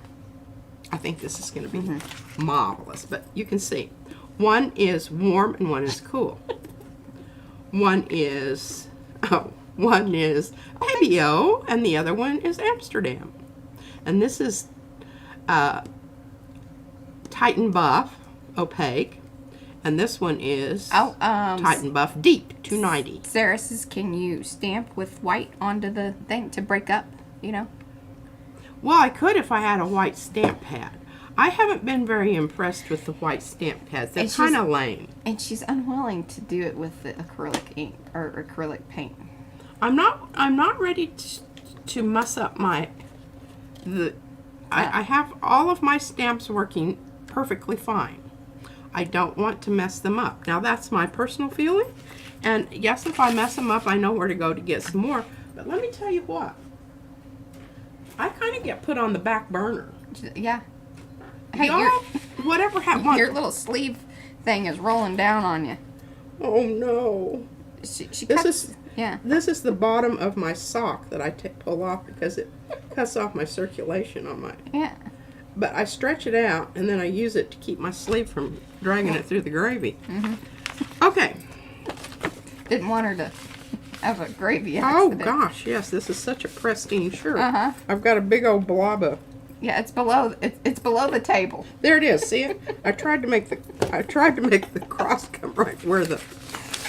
I think this is going to be marvelous. But you can see, one is warm and one is cool. One is Pebeo and the other one is Amsterdam. And this is Titan Buff Opaque. And this one is Titan Buff Deep 290. Sarah says, can you stamp with white onto the thing to break up, Well, I could if I had a white stamp pad. I haven't been very impressed with the white stamp pads. They're And she's- kind of lame. And she's unwilling to do it with the acrylic ink or acrylic paint. I'm not ready to muss up I have all of my stamps working perfectly fine. I don't want to mess them up. Now that's my personal feeling. And yes, if I mess them up, I know where to go to get some more. But let me tell you what. I kind of get put on the back burner. Yeah. Hey, Y'all, whatever happened. your little sleeve thing is rolling down on you. Oh no. She This cuts, is This is the bottom of my sock that I pull off because it cuts off my circulation on my. Yeah. But I stretch it out and then I use it to keep my sleeve from dragging it through the gravy. Okay. Didn't want her to have a gravy Oh accident. gosh, yes, this is such a pristine shirt. Uh-huh. I've got a big old blob of. Yeah, it's below the table. There it is. See it? I tried to make the I tried to make the cross come right where the...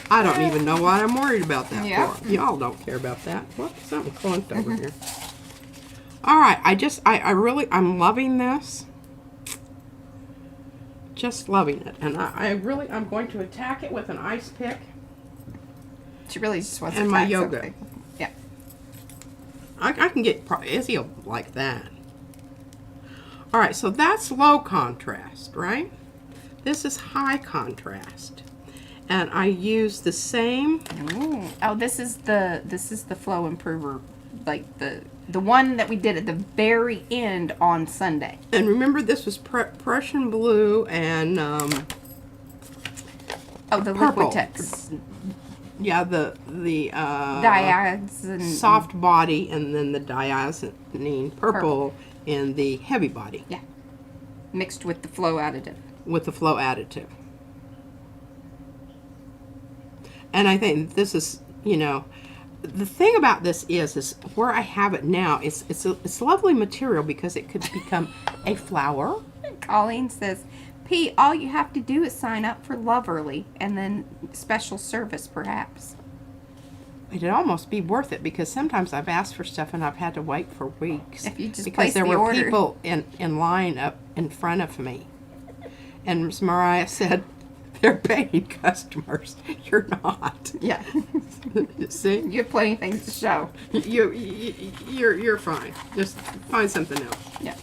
I don't even know what I'm worried about that for. Y'all don't care about that. What? Something clunked over here. All right, I'm loving this. Just loving it. And I'm going to attack it with an ice pick. She really just wants to and my yoga. Something. Yeah. I can get Izzy like that. All right, so that's low contrast, right? This is high contrast. And I use the same. Ooh. Oh, this is the flow improver, like the one that we did at the very end on Sunday. And remember, this was Prussian blue and the purple. Liquitex. Yeah, the diazine soft body, and then the diazine purple in the heavy body. Yeah, mixed with the flow additive. With the flow additive. And I think this is, the thing about this is where I have it now, it's lovely material because it could become a flower. Colleen says, P, all you have to do is sign up for Loverly and then special service perhaps. It'd almost be worth it because sometimes I've asked for stuff and I've had to wait for weeks. If you just because place there the were order. people in line up in front of me. And Ms. Mariah said, they're paying customers. You're not. Yeah. See? You have plenty of things to show. You're fine. Just find something else. Yeah.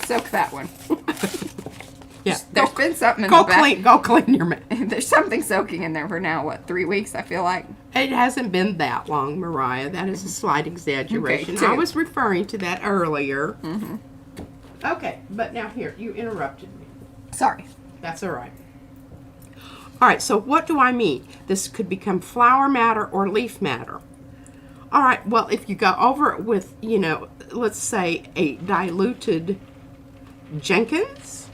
Soak that one. Yeah. There's been something in the back. Go clean your mouth. There's something soaking in there for now, 3 weeks, I feel like. It hasn't been that long, Mariah. That is a slight exaggeration. Okay, I was referring to that earlier. Mm-hmm. Okay, but now here, you interrupted me. Sorry. That's all right. All right, so what do I mean? This could become flower matter or leaf matter. All right, well, if you go over it with, let's say a diluted Jenkins,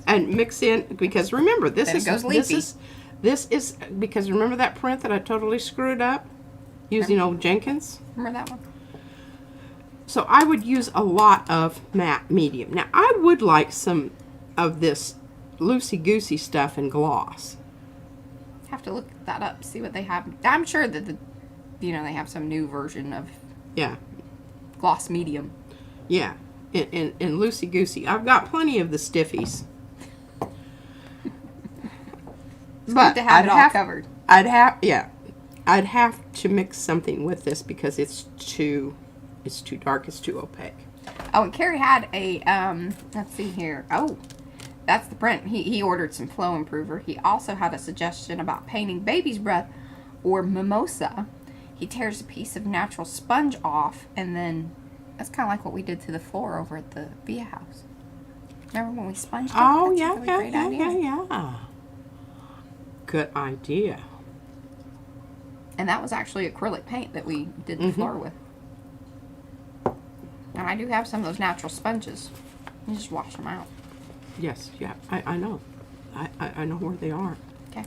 and mix in, because remember, this is because remember that print that I totally screwed up using old Jenkins? Remember that one? So I would use a lot of matte medium. Now, I would like some of this loosey-goosey stuff in gloss. Have to look that up, see what they have. I'm sure that they have some new version of gloss medium. Yeah, in loosey-goosey. I've got plenty of the stiffies. But to have it all covered. I'd have to mix something with this because it's too dark, it's too opaque. Oh, and Carrie had a let's see here. Oh, that's the print. He ordered some flow improver. He also had a suggestion about painting baby's breath or mimosa. He tears a piece of natural sponge off, and then that's kind of like what we did to the floor over at the Via house. Remember when we sponged it? Oh, That's a really great idea. yeah. Good idea. And that was actually acrylic paint that we did the floor with. And I do have some of those natural sponges. You just wash them out. Yes, yeah, I know. I know where they are. Okay.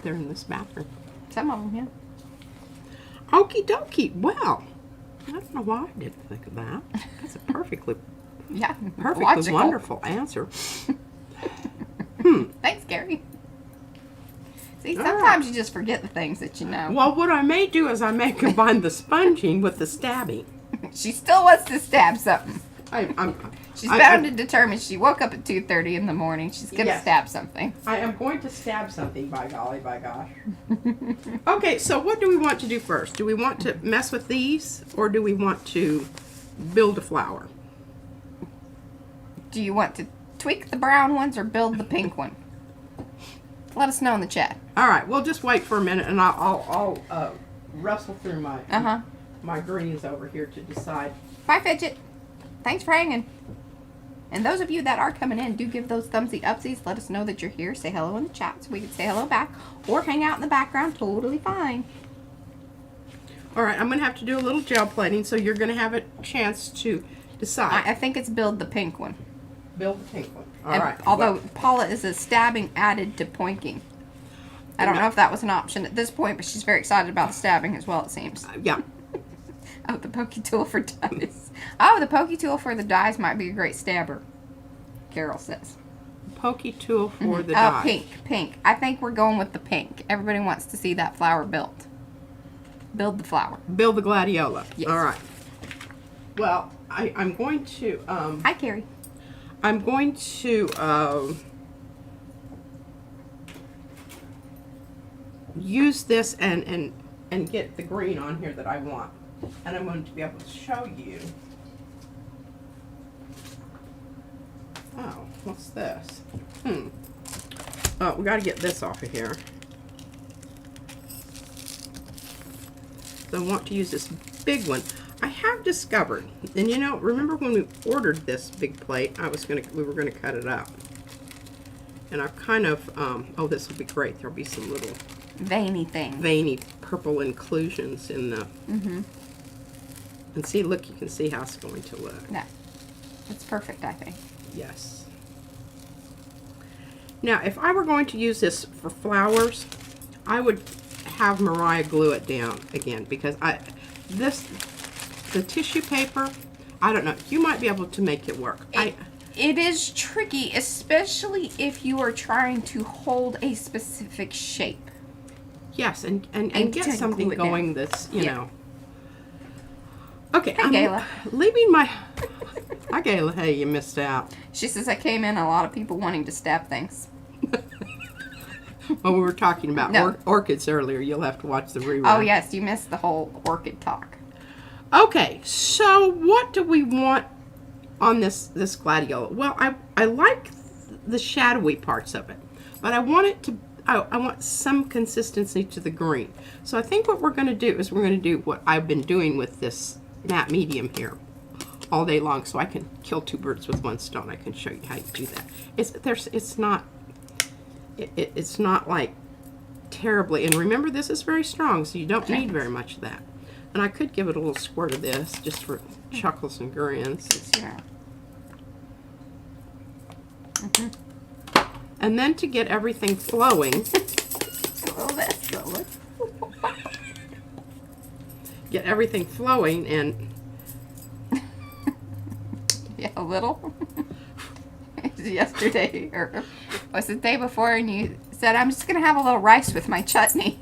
They're in this bathroom. Some of them, yeah. Okie dokie. Well, I don't know why I didn't think of that. That's a perfectly Logical. wonderful answer. Thanks, Gary. See, sometimes you just forget the things that you know. Well, what I may do is I may combine the sponging with the stabbing. She still wants to stab something. She's bound and determined. She woke up at 2:30 in the morning. She's going to stab something. I am going to stab something, by golly, by gosh. Okay, so what do we want to do first? Do we want to mess with these, or do we want to build a flower? Do you want to tweak the brown ones or build the pink one? Let us know in the chat. All right, we'll just wait for a minute, and I'll rustle through my greens over here to decide. Bye, Fidget. Thanks for hanging. And those of you that are coming in, do give those thumbsy upsies. Let us know that you're here. Say hello in the chat so we can say hello back. Or hang out in the background. Totally fine. All right, I'm going to have to do a little gel plating, so you're going to have a chance to decide. I think it's build the pink one. Build the pink one. All And right. although Paula is a stabbing added to pointing. I don't know if that was an option at this point, but she's very excited about the stabbing as well, it seems. Yeah. Oh, the pokey tool for dies. Oh, the pokey tool for the dies might be a great stabber. Carol says. Pokey tool for the die. Pink. I think we're going with the pink. Everybody wants to see that flower built. Build the flower. Build the gladiola. Yes. All right. Well, I'm going to... Hi, Carrie. I'm going to use this and get the green on here that I want. And I'm going to be able to show you. Oh, what's this? Oh, we got to get this off of here. So I want to use this big one. I have discovered, and you know, remember when we ordered this big plate, we were gonna cut it up. And I've kind of, oh, this will be great. There'll be some little veiny things. Veiny purple inclusions in the, and see, look, you can see how it's going to look. No, it's perfect, I think. Yes. Now, if I were going to use this for flowers, I would have Mariah glue it down again, because the tissue paper, I don't know, you might be able to make it work. It is tricky, especially if you are trying to hold a specific shape. Yes, and get something going that's, you know. Okay, hey, Gayla. Leaving my... Hi, Gayla. Hey, you missed out. She says I came in a lot of people wanting to stab things. Well, we were talking about orchids earlier. You'll have to watch the rerun. Oh, yes, you missed the whole orchid talk. Okay, so what do we want on this gladiola? Well, I like the shadowy parts of it, but I want it to... I want some consistency to the green. So I think what we're going to do is we're going to do what I've been doing with this matte medium here all day long, so I can kill two birds with one stone. I can show you how you do that. It's not like terribly, and remember, this is very strong, so you don't need very much of that. And I could give it a little squirt of this just for chuckles and grins. Yeah. And then to get everything flowing, get everything flowing and yeah, a little. Yesterday, or was it the day before, and you said, I'm just going to have a little rice with my chutney.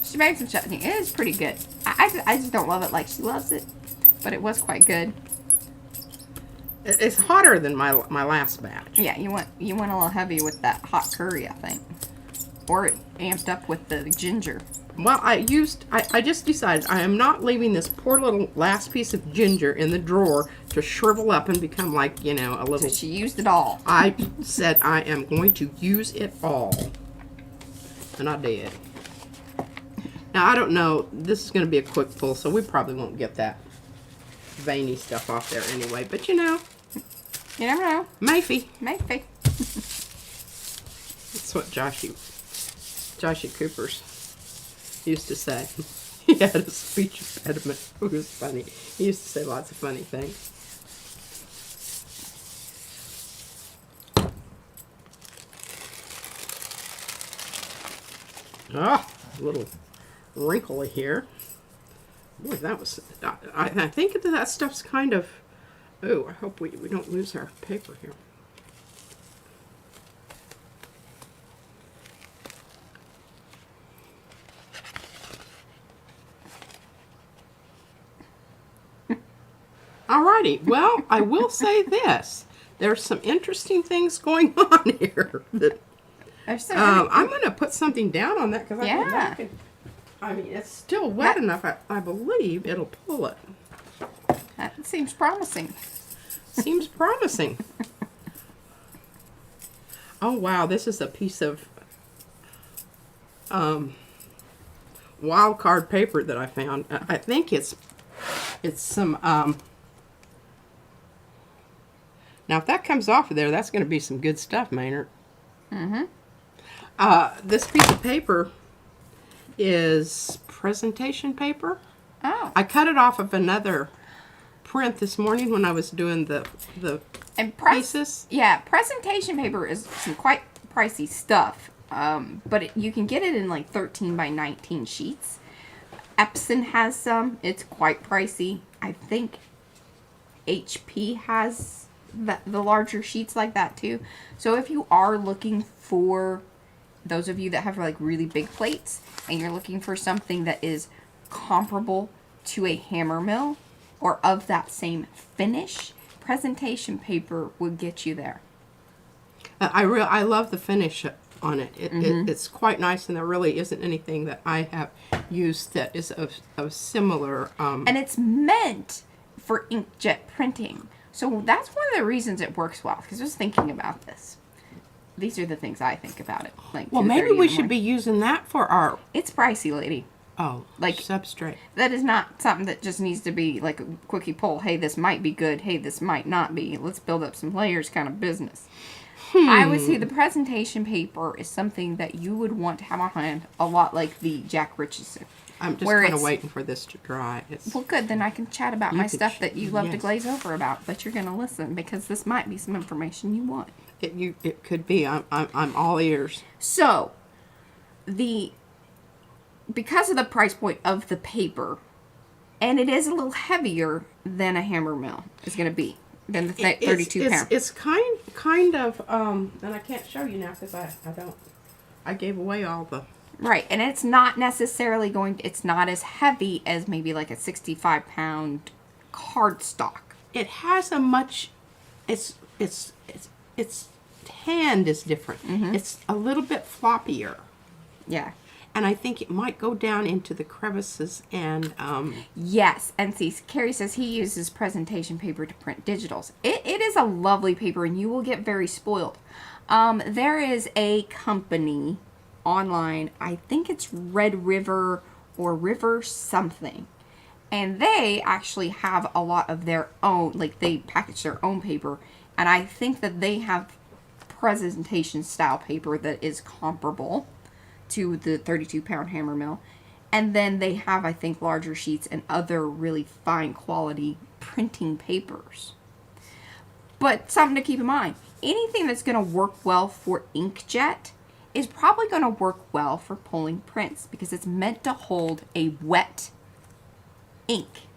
She made some chutney. It is pretty good. I just don't love it like she loves it, but it was quite good. It's hotter than my last batch. Yeah, you went a little heavy with that hot curry, I think. Or it amped up with the ginger. Well, I just decided I am not leaving this poor little last piece of ginger in the drawer to shrivel up and become like, you know, a little... So she used it all. I said I am going to use it all. And I did. Now, I don't know. This is going to be a quick pull, so we probably won't get that veiny stuff off there anyway. But, you know... You never know. Maybe. Maybe. That's what Joshy Coopers used to say. He had a speech impediment. It was funny. He used to say lots of funny things. Ah, a little wrinkle here. Boy, that was... I think that stuff's kind of... Oh, I hope we don't lose our paper here. Alrighty, well, I will say this. There's some interesting things going on here. That, I'm going to put something down on that because I mean, it's still wet enough, I believe it'll pull it. That seems promising. Seems promising. Oh, wow, this is a piece of wild card paper that I found. I think it's some... Now, if that comes off of there, that's going to be some good stuff, Maynard. Mm-hmm. This piece of paper is presentation paper. Oh. I cut it off of another print this morning when I was doing the pieces. Yeah, presentation paper is some quite pricey stuff. But you can get it in like 13 by 19 sheets. Epson has some. It's quite pricey. I think HP has the larger sheets like that too. So if you are looking for, those of you that have like really big plates and you're looking for something that is comparable to a hammer mill or of that same finish, presentation paper would get you there. I love the finish on it. It's quite nice, and there really isn't anything that I have used that is of similar. And it's meant for inkjet printing. So that's one of the reasons it works well, because I was thinking about this. These are the things I think about it. Like, well, maybe we should be using that for our. It's pricey, lady. Oh, like substrate. That is not something that just needs to be like a quickie pull. Hey, this might be good. Hey, this might not be. Let's build up some layers kind of business. I would say the presentation paper is something that you would want to have on hand, a lot like the Jack Richardson. I'm just kind of waiting for this to dry. Well, good. Then I can chat about my stuff that you love to glaze over about, but you're going to listen because this might be some information you want. It could be. I'm all ears. So, because of the price point of the paper, and it is a little heavier than a hammer mill is going to be, than the 32 pound. It's kind of, and I can't show you now because I gave away all the. Right, and it's not necessarily it's not as heavy as maybe like a 65-pound cardstock. It has a much, its hand is different. It's a little bit floppier. Yeah. And I think it might go down into the crevices and... Yes, and see, Carrie says he uses presentation paper to print digitals. It is a lovely paper, and you will get very spoiled. There is a company online, I think it's Red River or River something, and they actually have a lot of their own, like they package their own paper, and I think that they have presentation style paper that is comparable to the 32-pound hammer mill. And then they have, I think, larger sheets and other really fine quality printing papers. But something to keep in mind, anything that's going to work well for inkjet is probably going to work well for pulling prints because it's meant to hold a wet ink.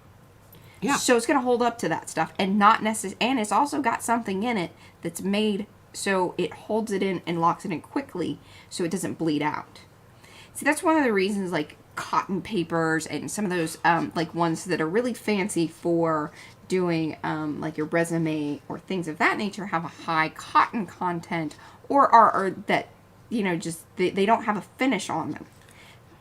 Yeah. So it's going to hold up to that stuff and not and it's also got something in it that's made so it holds it in and locks it in quickly so it doesn't bleed out. See, that's one of the reasons like cotton papers and some of those like ones that are really fancy for doing like your resume or things of that nature have a high cotton content or are that, you know, just they don't have a finish on them.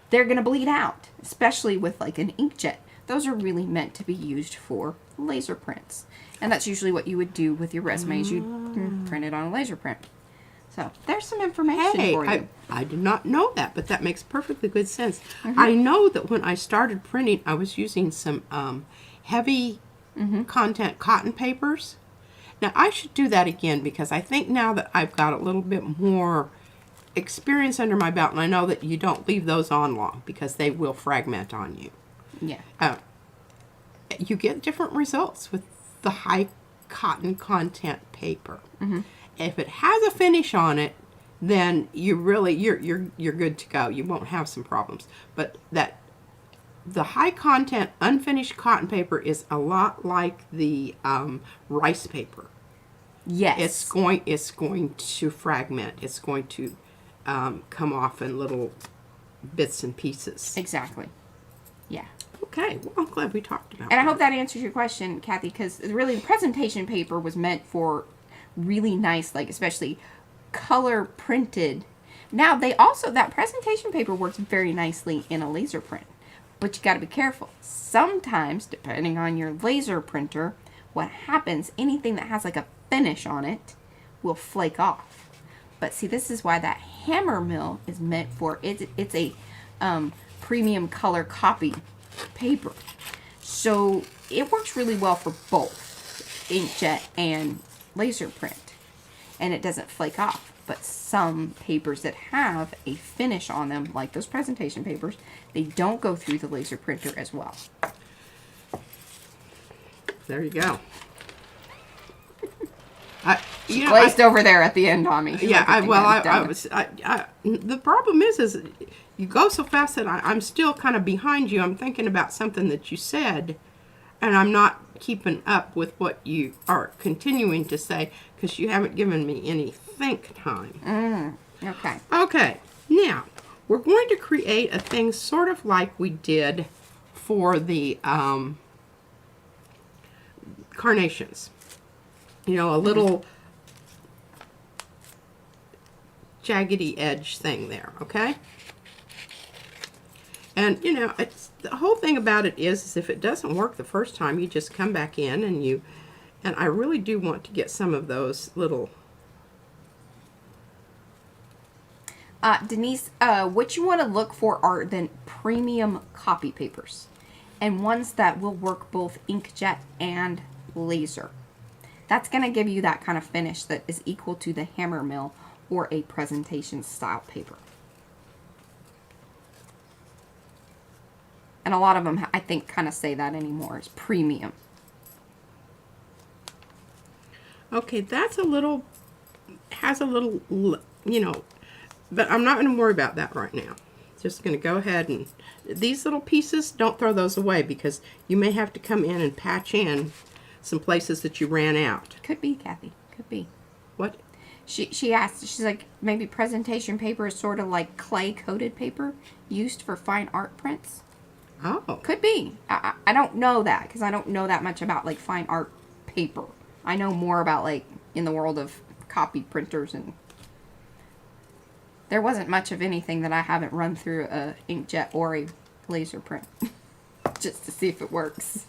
They're going to bleed out, especially with like an inkjet. Those are really meant to be used for laser prints. And that's usually what you would do with your resumes. You'd print it on a laser print. So there's some information for you. I did not know that, but that makes perfectly good sense. I know that when I started printing, I was using some heavy content cotton papers. Now, I should do that again because I think now that I've got a little bit more experience under my belt, and I know that you don't leave those on long because they will fragment on you. Yeah. You get different results with the high cotton content paper. If it has a finish on it, then you're good to go. You won't have some problems. But the high content unfinished cotton paper is a lot like the rice paper. Yes. It's going to fragment. It's going to come off in little bits and pieces. Exactly. Yeah. Okay, well, I'm glad we talked about And I hope that answers your question, Kathy, because really the presentation paper was meant for really nice, like especially color printed. Now, that presentation paper works very nicely in a laser print, but you got to be careful. Sometimes, depending on your laser printer, what happens, anything that has like a finish on it will flake off. But see, this is why that hammer mill is meant for, it's a premium color copy paper. So it works really well for both inkjet and laser print. And it doesn't flake off. But some papers that have a finish on them, like those presentation papers, they don't go through the laser printer as well. There you go. Glazed over there at the end on me. Yeah, the problem is you go so fast that I'm still kind of behind you. I'm thinking about something that you said, and I'm not keeping up with what you are continuing to say because you haven't given me any think time. Okay. Okay, now we're going to create a thing sort of like we did for the carnations. You know, a little jaggedy edge thing there, okay? And, you know, it's the whole thing about it is if it doesn't work the first time, you just come back in and I really do want to get some of those little... Denise, what you want to look for are then premium copy papers and ones that will work both inkjet and laser. That's going to give you that kind of finish that is equal to the hammer mill or a presentation style paper. And a lot of them, I think, kind of say that anymore. It's premium. Okay, that's a little, has a little, you know, but I'm not going to worry about that right now. Just going to go ahead and, these little pieces, don't throw those away because you may have to come in and patch in some places that you ran out. Could be, Kathy. Could be. What? She asked, she's like, maybe presentation paper is sort of like clay-coated paper used for fine art prints. Oh. Could be. I don't know that because I don't know that much about like fine art paper. I know more about like in the world of copy printers, and there wasn't much of anything that I haven't run through a inkjet or a laser print just to see if it works.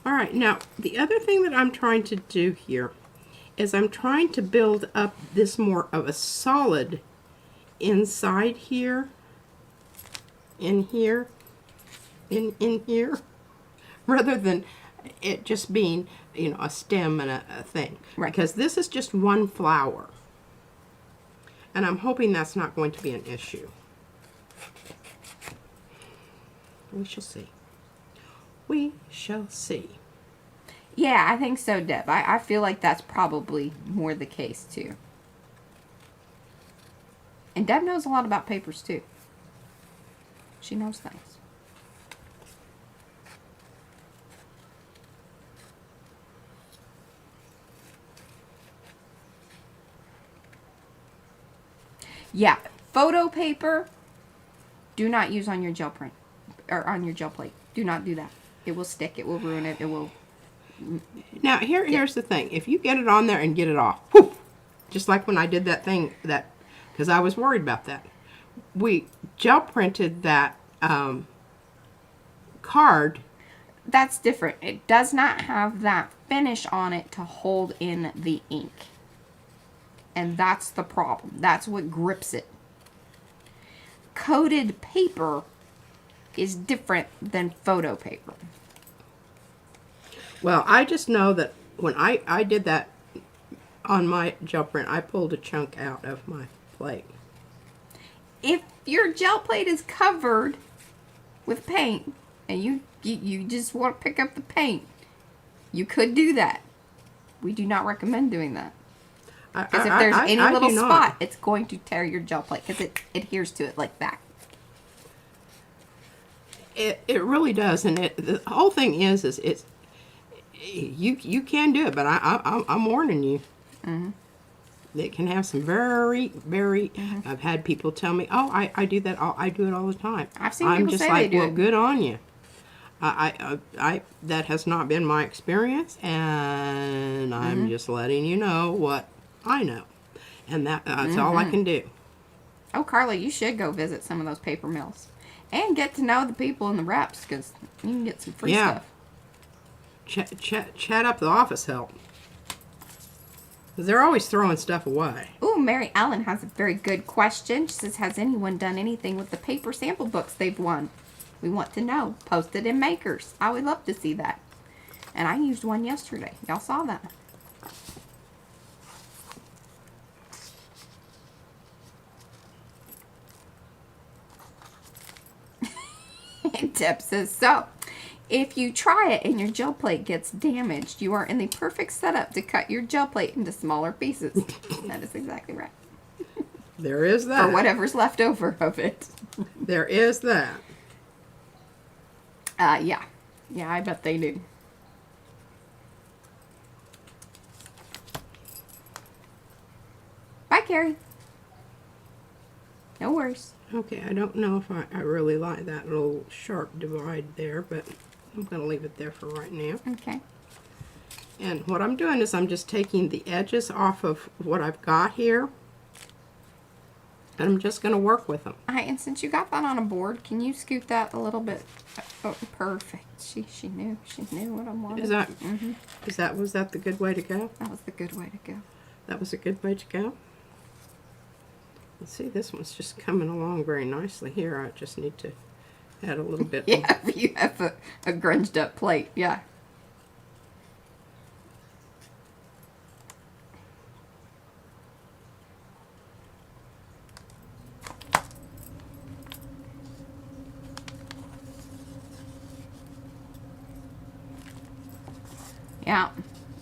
All right, now the other thing that I'm trying to do here is I'm trying to build up this more of a solid inside here, in here, in here, rather than it just being, you know, a stem and a thing. Right. Because this is just one flower. And I'm hoping that's not going to be an issue. We shall see. We shall see. Yeah, I think so, Deb. I feel like that's probably more the case, too. And Deb knows a lot about papers, too. She knows things. Yeah, photo paper, do not use on your gel print, or on your gel plate. Do not do that. It will stick. It will ruin it. It will... Now, here's the thing. If you get it on there and get it off, whoof, just like when I did that thing, because I was worried about that. We gel printed that card. That's different. It does not have that finish on it to hold in the ink. And that's the problem. That's what grips it. Coated paper is different than photo paper. Well, I just know that when I did that on my gel print, I pulled a chunk out of my plate. If your gel plate is covered with paint and you just want to pick up the paint, you could do that. We do not recommend doing that. Because if there's any little spot, it's going to tear your gel plate because it adheres to it like that. It really does, and the whole thing is it's you can do it, but I'm warning you. Mm-hmm. It can have some very. Mm-hmm. I've had people tell me, "Oh, I do that. I do it all the time." I've seen people say like, they do. Well, good on you. I that has not been my experience, and I'm just letting you know what I know, and that's all I can do. Oh, Carla, you should go visit some of those paper mills and get to know the people in the reps because you can get some free stuff. Chat up the office help. They're always throwing stuff away. Ooh, Mary Ellen has a very good question. She says, has anyone done anything with the paper sample books they've won? We want to know. Post it in Makers. I would love to see that. And I used one yesterday. Y'all saw that. And Deb says, so, if you try it and your gel plate gets damaged, you are in the perfect setup to cut your gel plate into smaller pieces. That is exactly right. There is that. Or whatever's left over of it. There is that. Yeah. Yeah, I bet they do. Carrie. No worries. Okay, I don't know if I really like that little sharp divide there, but I'm going to leave it there for right now. Okay. And what I'm doing is I'm just taking the edges off of what I've got here, and I'm just going to work with them. And since you got that on a board, can you scoot that a little bit? Oh, perfect. She knew what I wanted. Is that, was that the good way to go? That was the good way to go. That was a good way to go. Let's see, this one's just coming along very nicely here. I just need to add a little bit. Yeah, you have a grunged up plate. Yeah. Yeah.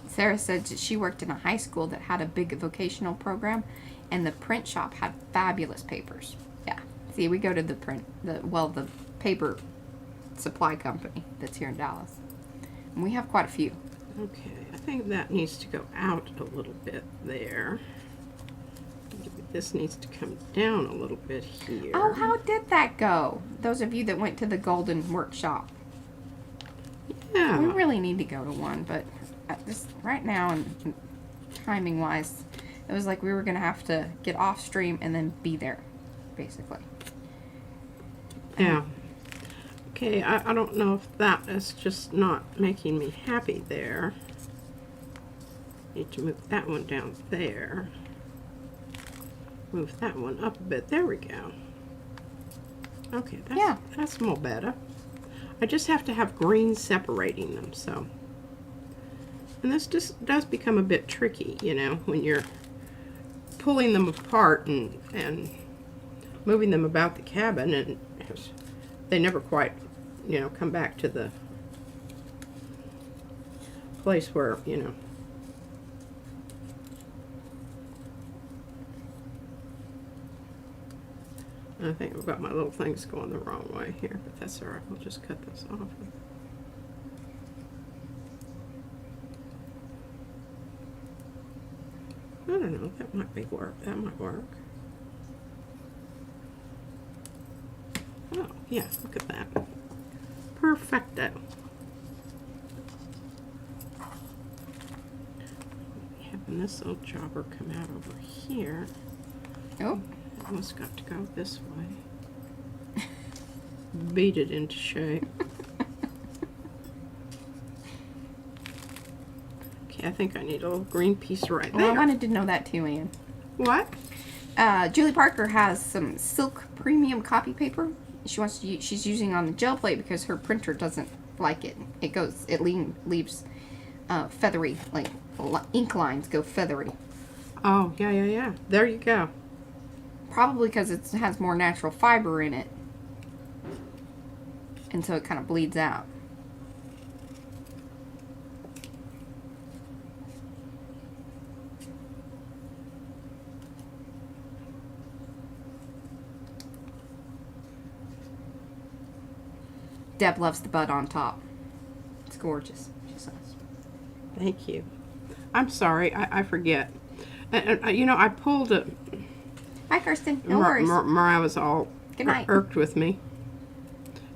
Sarah said that she worked in a high school that had a big vocational program, and the print shop had fabulous papers. Yeah. See, we go to the the paper supply company that's here in Dallas. And we have quite a few. Okay, I think that needs to go out a little bit there. Maybe this needs to come down a little bit here. Oh, how did that go? Those of you that went to the Golden Workshop. Yeah. We really need to go to one, but just right now and timing wise, it was like we were going to have to get off stream and then be there, basically. Yeah. Okay, I don't know if that is just not making me happy there. Need to move that one down there. Move that one up a bit. There we go. Okay, that's more better. I just have to have green separating them, so. And this just does become a bit tricky, you know, when you're pulling them apart and moving them about the cabin, and they never quite, you know, come back to the place where, you know. I think I've got my little things going the wrong way here, but that's all right. We'll just cut this off. I don't know. That might work. That might work. Oh, yeah. Look at that. Perfecto. Having this little jobber come out over here. Oh. It must got to go this way. Beat it into shape. Okay, I think I need a little green piece right there. Well, I wanted to know that too, Ann. What? Julie Parker has some silk premium copy paper. She's using on the gel plate because her printer doesn't like it. It leaves feathery, like ink lines go feathery. Oh, yeah. There you go. Probably because it has more natural fiber in it. And so it kind of bleeds out. Deb loves the bud on top. It's gorgeous, she says. Thank you. I'm sorry, I forget. You know, I pulled a... Hi, Kirsten. No worries. Mariah was all Good night. irked with me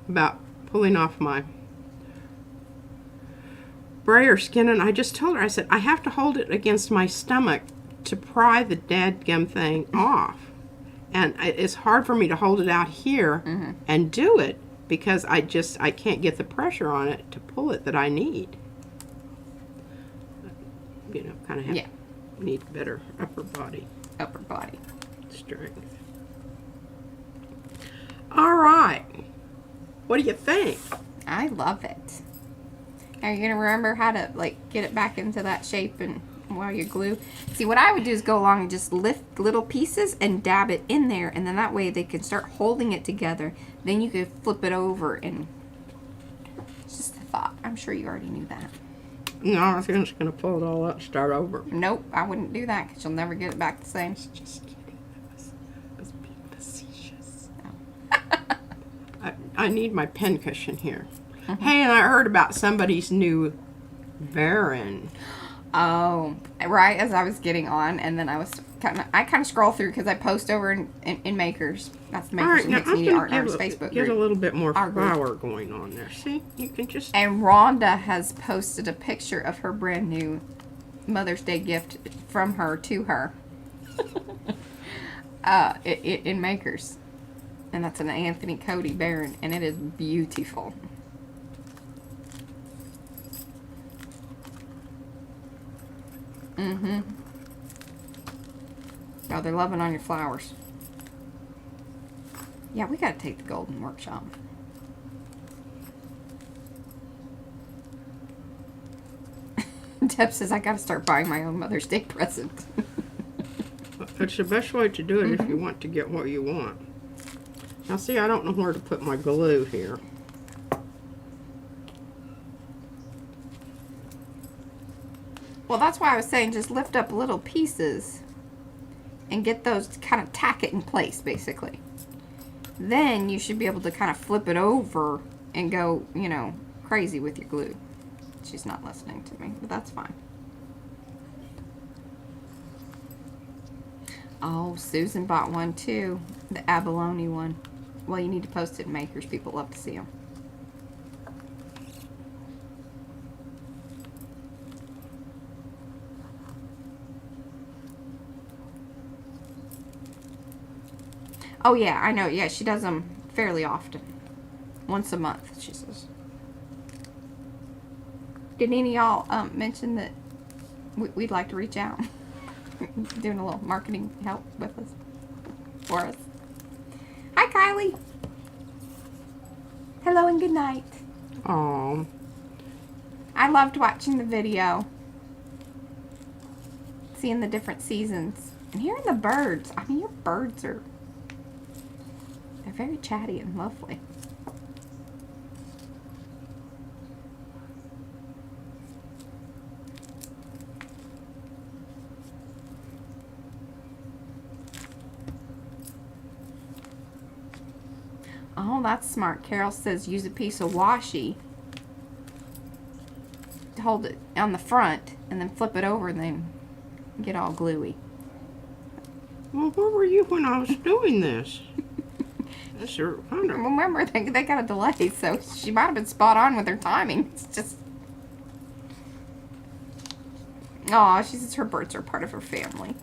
about pulling off my brayer skin, and I just told her, I said, I have to hold it against my stomach to pry the dadgum thing off. And it's hard for me to hold it out here and do it because I can't get the pressure on it to pull it that I need. You know, kind of need better upper body strength. All right. What do you think? I love it. Are you going to remember how to, like, get it back into that shape and while you glue? See, what I would do is go along and just lift little pieces and dab it in there, and then that way they can start holding it together. Then you could flip it over, and it's just a thought. I'm sure you already knew that. No, I was just going to pull it all up and start over. Nope, I wouldn't do that because you'll never get it back the same. Just kidding. I was being facetious. I need my pen cushion here. Hey, and I heard about somebody's new Baron. Oh, right as I was getting on, and then I kind of scroll through because I post over in Makers. That's the All Makers right, now and Mixed I'm Media going Art to and Arts Facebook get a group. little bit more Our group. flour going on there. See, you can just... And Rhonda has posted a picture of her brand new Mother's Day gift from her to her in Makers. And that's an Anthony Cody Barron, and it is beautiful. Mm-hmm. Oh, they're loving on your flowers. Yeah, we gotta take the Golden Workshop. Deb says I gotta start buying my own Mother's Day present. It's the best way to do it if you want to get what you want. Now see, I don't know where to put my glue here. Well, that's why I was saying just lift up little pieces and get those to kind of tack it in place, basically. Then you should be able to kind of flip it over and go, you know, crazy with your glue. She's not listening to me, but that's fine. Oh, Susan bought one too. The abalone one. Well, you need to post it in Makers. People love to see them. Oh, yeah, I know. Yeah, she does them fairly often. Once a month, she says. Did any of y'all mention that we'd like to reach out? Doing a little marketing help with us. For us. Hi, Kylie. Hello and good night. Oh, I loved watching the video. Seeing the different seasons. And hearing the birds. I mean, your birds are... They're very chatty and lovely. Oh, that's smart. Carol says use a piece of washi to hold it on the front and then flip it over and then get all gluey. well, where were you when I was doing this? That's kind of... Remember, they got a delay, so she might have been spot on with her timing. It's just... Aw, she says her birds are part of her family.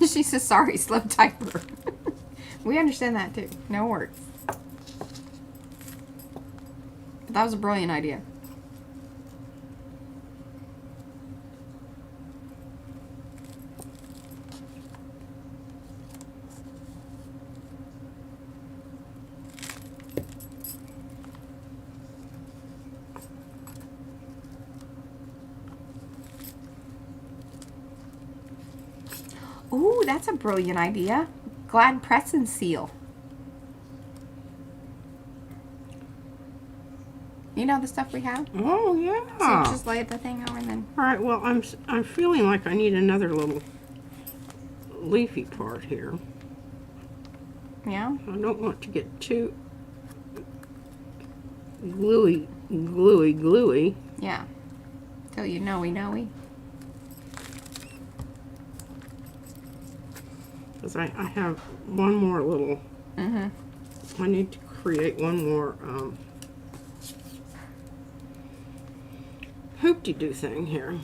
She says, sorry, slow typer. We understand that too. No worries. But that was a brilliant idea. Ooh, that's a brilliant idea. Glad press and seal. You know the stuff we have? Oh, yeah. So you just lay the thing over and then... All right, well, I'm feeling like I need another little leafy part here. Yeah? I don't want to get too gluey. Yeah. So you know-y. Because I have one more little... Mm-hmm. I need to create one more hoop-de-doo thing here.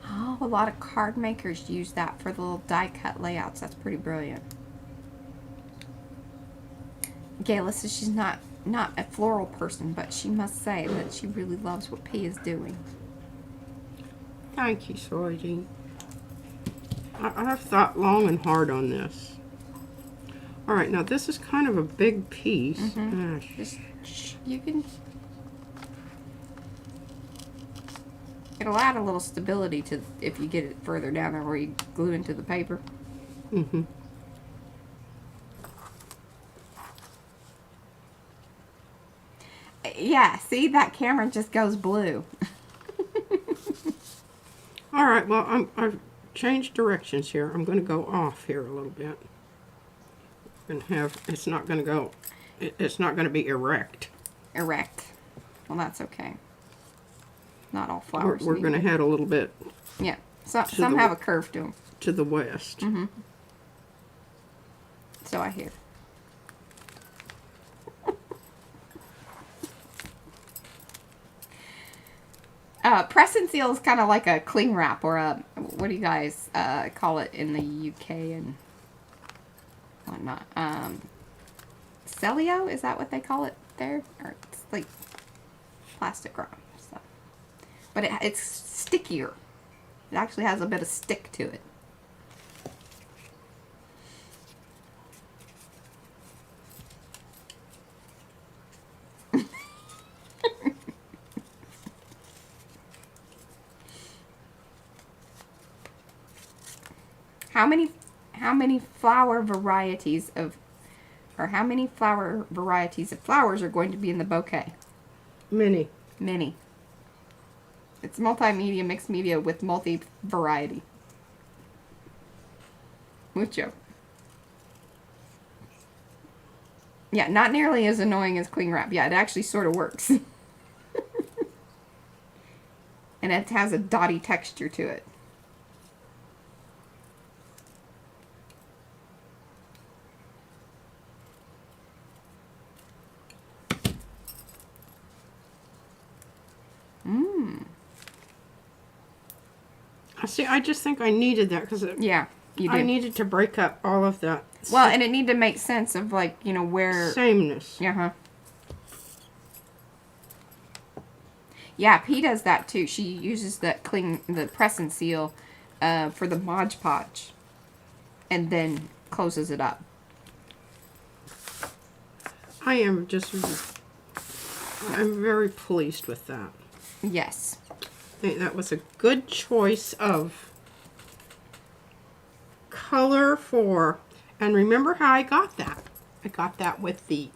Oh, a lot of card makers use that for the little die-cut layouts. That's pretty brilliant. Gayla says she's not a floral person, but she must say that she really loves what P is doing. Thank you, sweetie. I've thought long and hard on this. All right, now this is kind of a big piece. Mm-hmm. You can... It'll add a little stability to if you get it further down there where you glue into the paper. Mm-hmm. Yeah, see, that camera just goes blue. All right, well, I've changed directions here. I'm going to go off here a little bit. It's not going to go, it's not going to be erect. Erect. Well, that's okay. Not all flowers. We're going to head a little bit. Yeah, some have a curve to them. To the west. Mm-hmm. So I hear. Press and seal is kind of like a cling wrap, or a, what do you guys call it in the UK and whatnot? Celio, is that what they call it there? Or it's like plastic wrap stuff. But it's stickier. It actually has a bit of stick to it. How many flower varieties of, or how many flower varieties of flowers are going to be in the bouquet? Many. Many. It's multimedia, mixed media with multi-variety. Mucho. Yeah, not nearly as annoying as cling wrap. Yeah, it actually sort of works. And it has a dotty texture to it. See, I just think I needed that because Yeah, you do. I needed to break up all of that. Well, and it needed to make sense of, like, you know, where... Sameness. Uh-huh. Yeah, P does that too. She uses the press and seal for the Mod Podge. And then closes it up. I'm very pleased with that. Yes. I think that was a good choice of color for, and remember how I got that? I got that with the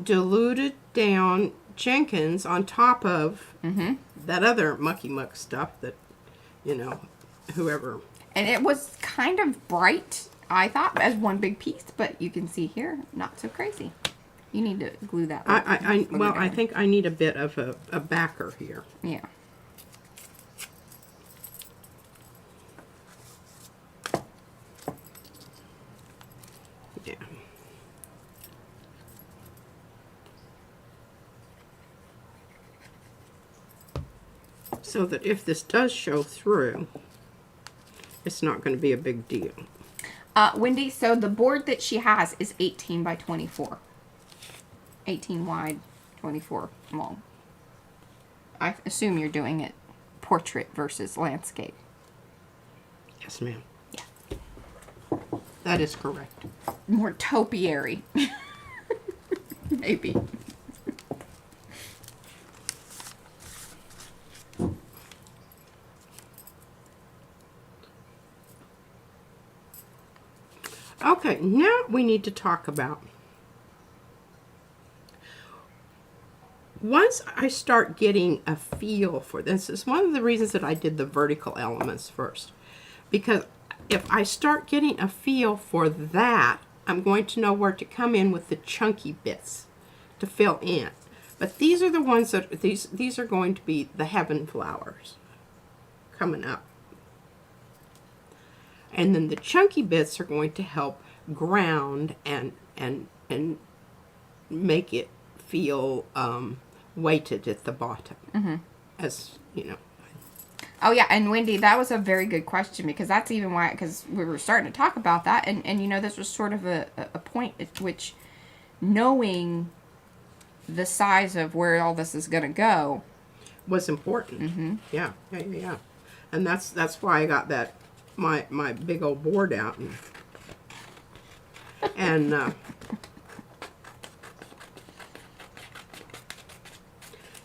diluted down Jenkins on top of that other mucky muck stuff that, you know, whoever. And it was kind of bright, I thought, as one big piece, but you can see here, not so crazy. You need to glue that. I think I need a bit of a backer here. Yeah. Yeah. So that if this does show through, it's not going to be a big deal. Wendy, so the board that she has is 18 by 24. 18 wide, 24 long. I assume you're doing it portrait versus landscape. Yes, ma'am. Yeah. That is correct. More topiary. Maybe. Okay, now we need to talk about, once I start getting a feel for this, is one of the reasons that I did the vertical elements first. Because if I start getting a feel for that, I'm going to know where to come in with the chunky bits to fill in. But these are the ones that, these are going to be the heaven flowers coming up. And then the chunky bits are going to help ground and make it feel weighted at the bottom. As, you know. Oh, yeah, and Wendy, that was a very good question, because that's even why, because we were starting to talk about that, and you know, this was sort of a point at which knowing the size of where all this is going to go was important. Yeah. And that's why I got that, my big old board out, and now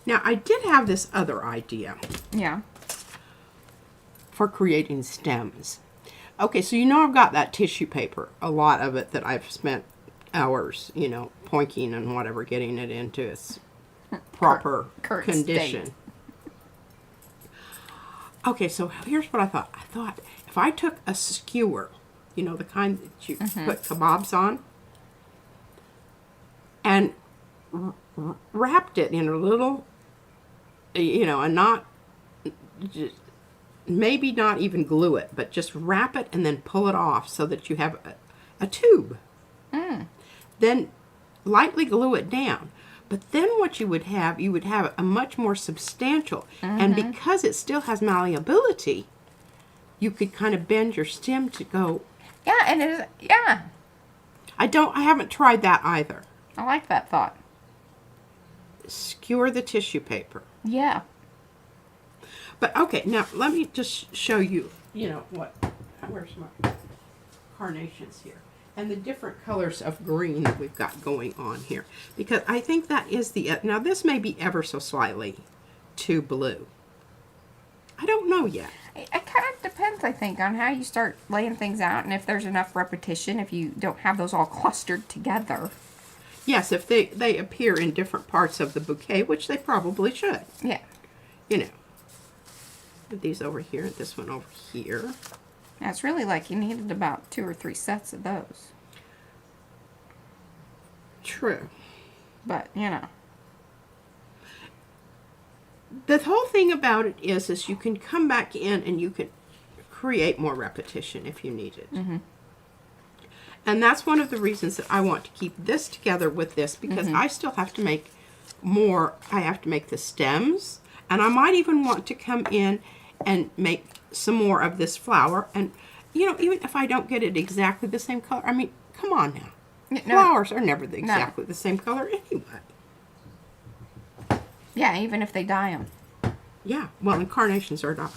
I did have this other idea. Yeah. For creating stems. Okay, so you know I've got that tissue paper, a lot of it that I've spent hours, you know, pointing and whatever, getting it into its proper current condition. state. Okay, so here's what I thought. I thought if I took a skewer, you know, the kind that you put kebabs on, and wrapped it in a little, you know, and not, just, maybe not even glue it, but just wrap it and then pull it off so that you have a tube. Then lightly glue it down. But then what you would have a much more substantial, and because it still has malleability, you could kind of bend your stem to go. Yeah, and it is, yeah. I haven't tried that either. I like that thought. Skewer the tissue paper. Yeah. But okay, now let me just show you, where's my carnations here? And the different colors of green that we've got going on here. Because I think that is now this may be ever so slightly too blue. I don't know yet. It kind of depends, I think, on how you start laying things out and if there's enough repetition, if you don't have those all clustered together. Yes, if they appear in different parts of the bouquet, which they probably should. Yeah. You know. Put these over here and this one over here. Now, it's really like you needed about 2 or 3 sets of those. True. But, you know. The whole thing about it is you can come back in and you can create more repetition if you need it. And that's one of the reasons that I want to keep this together with this, because I still have to make more. I have to make the stems, and I might even want to come in and make some more of this flower. And, even if I don't get it exactly the same color, I mean, come on now. No. Flowers are never exactly the same color anyway. Yeah, even if they dye them. Yeah, well, and carnations are dyed.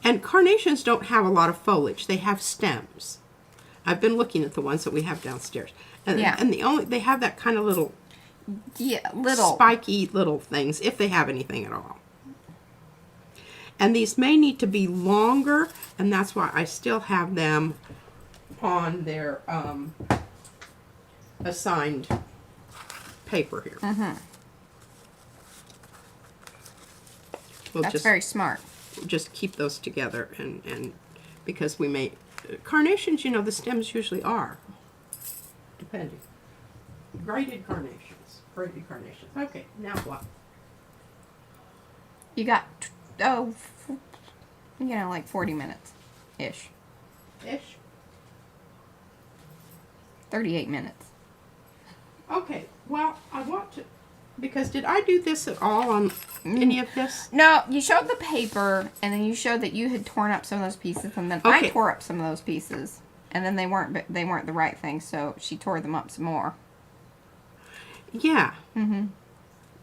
And carnations don't have a lot of foliage. They have stems. I've been looking at the ones that we have downstairs. And, Yeah. and they have that kind of little spiky little things, if they have anything at all. And these may need to be longer, and that's why I still have them on their assigned paper here. We'll That's very smart. just keep those together, and because we may carnations, the stems usually are, depending. Graded carnations. Okay, now what? You got, like 40 minutes ish. 38 minutes. Okay, well, I want to, because did I do this at all on any of this? No, you showed the paper, and then you showed that you had torn up some of those pieces, and then I Okay. tore up some of those pieces, and then they weren't the right thing, so she tore them up some more. Yeah. And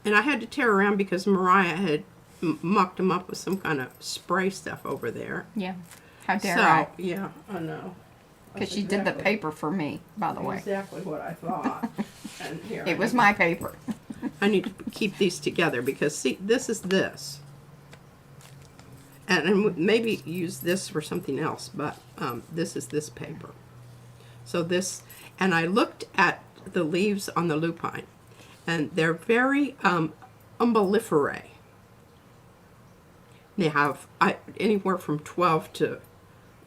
I had to tear around because Mariah had mucked them up with some kind of spray stuff over there. Yeah. How dare I? Yeah, I know. Because she did the paper for me, by the way. Exactly what I thought. And here It was my paper. I need to keep these together because, see, this is this. And maybe use this for something else, but this is this paper. So this, and I looked at the leaves on the lupine, and they're very umbelliferae. They have anywhere from 12 to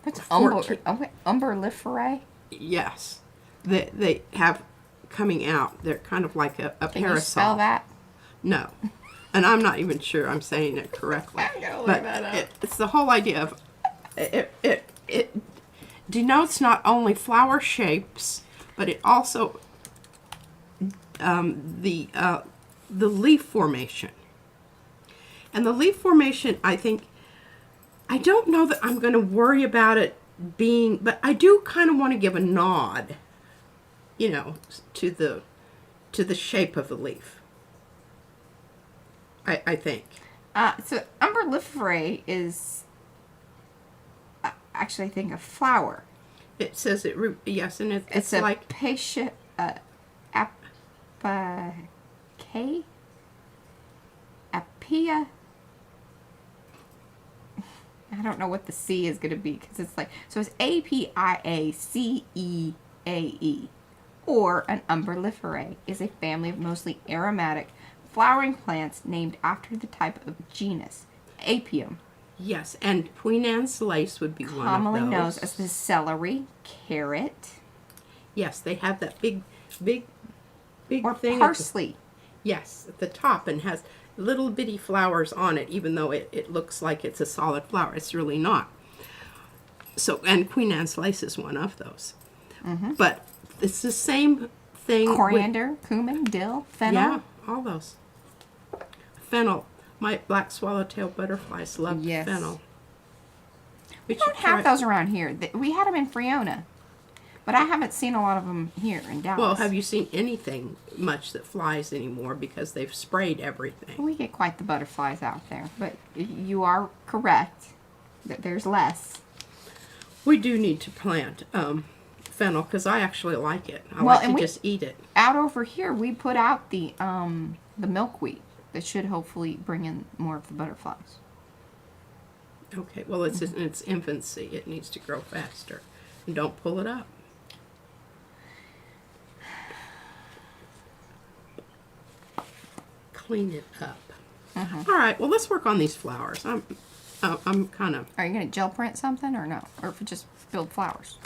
What's 14. umbelliferae? Yes. They have coming out. They're kind of like a Can parasol. you spell that? No. And I'm not even sure I'm saying it correctly. I'm gonna look But that up. it's the whole idea of it denotes not only flower shapes, but it also the leaf formation. And the leaf formation, I don't know that I'm going to worry about it being, but I do kind of want to give a nod, to the shape of the leaf. I think. So umbelliferae is actually, I think, a flower. It says it. Yes, and it's a like apicay. Apia. I don't know what the C is going to be because it's like, so it's APIACEAE or an umbelliferae is a family of mostly aromatic flowering plants named after the type of genus, Apium, Yes, and Queen Anne's lace would be one of commonly those. known as the celery, carrot, Yes, they have that big or thing. parsley. Yes, at the top, and has little bitty flowers on it, even though it looks like it's a solid flower. It's really not. So, and Queen Anne's lace is one of those. Mm-hmm. But it's the same thing. Coriander, cumin, dill, fennel. Yeah, all those. Fennel. My black swallowtail butterflies love Yes. fennel. We don't have those around here. We had them in Friona, but I haven't seen a lot of them here in Dallas. Well, have you seen anything much that flies anymore because they've sprayed everything? We get quite the butterflies out there, but you are correct that there's less. We do need to plant fennel because I actually like it. I Well, like and to we- just eat it. Out over here, we put out the milkweed that should hopefully bring in more of the butterflies. Okay, well, it's in its infancy. It needs to grow faster. And don't pull it up. Clean it up. All right, well, let's work on these flowers. I'm kind of... Are you going to gel print something or no? Or if it just build flowers?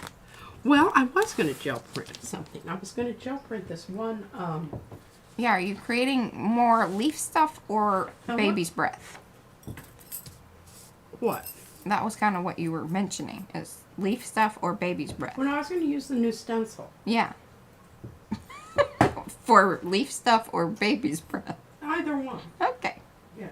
Well, I was going to gel print something. I was going to gel print this one... Yeah, are you creating more leaf stuff or baby's breath? what? That was kind of what you were mentioning, is leaf stuff or baby's breath. Well, no, I was going to use the new stencil. Yeah. For leaf stuff or baby's breath. Either one. Okay. Yeah.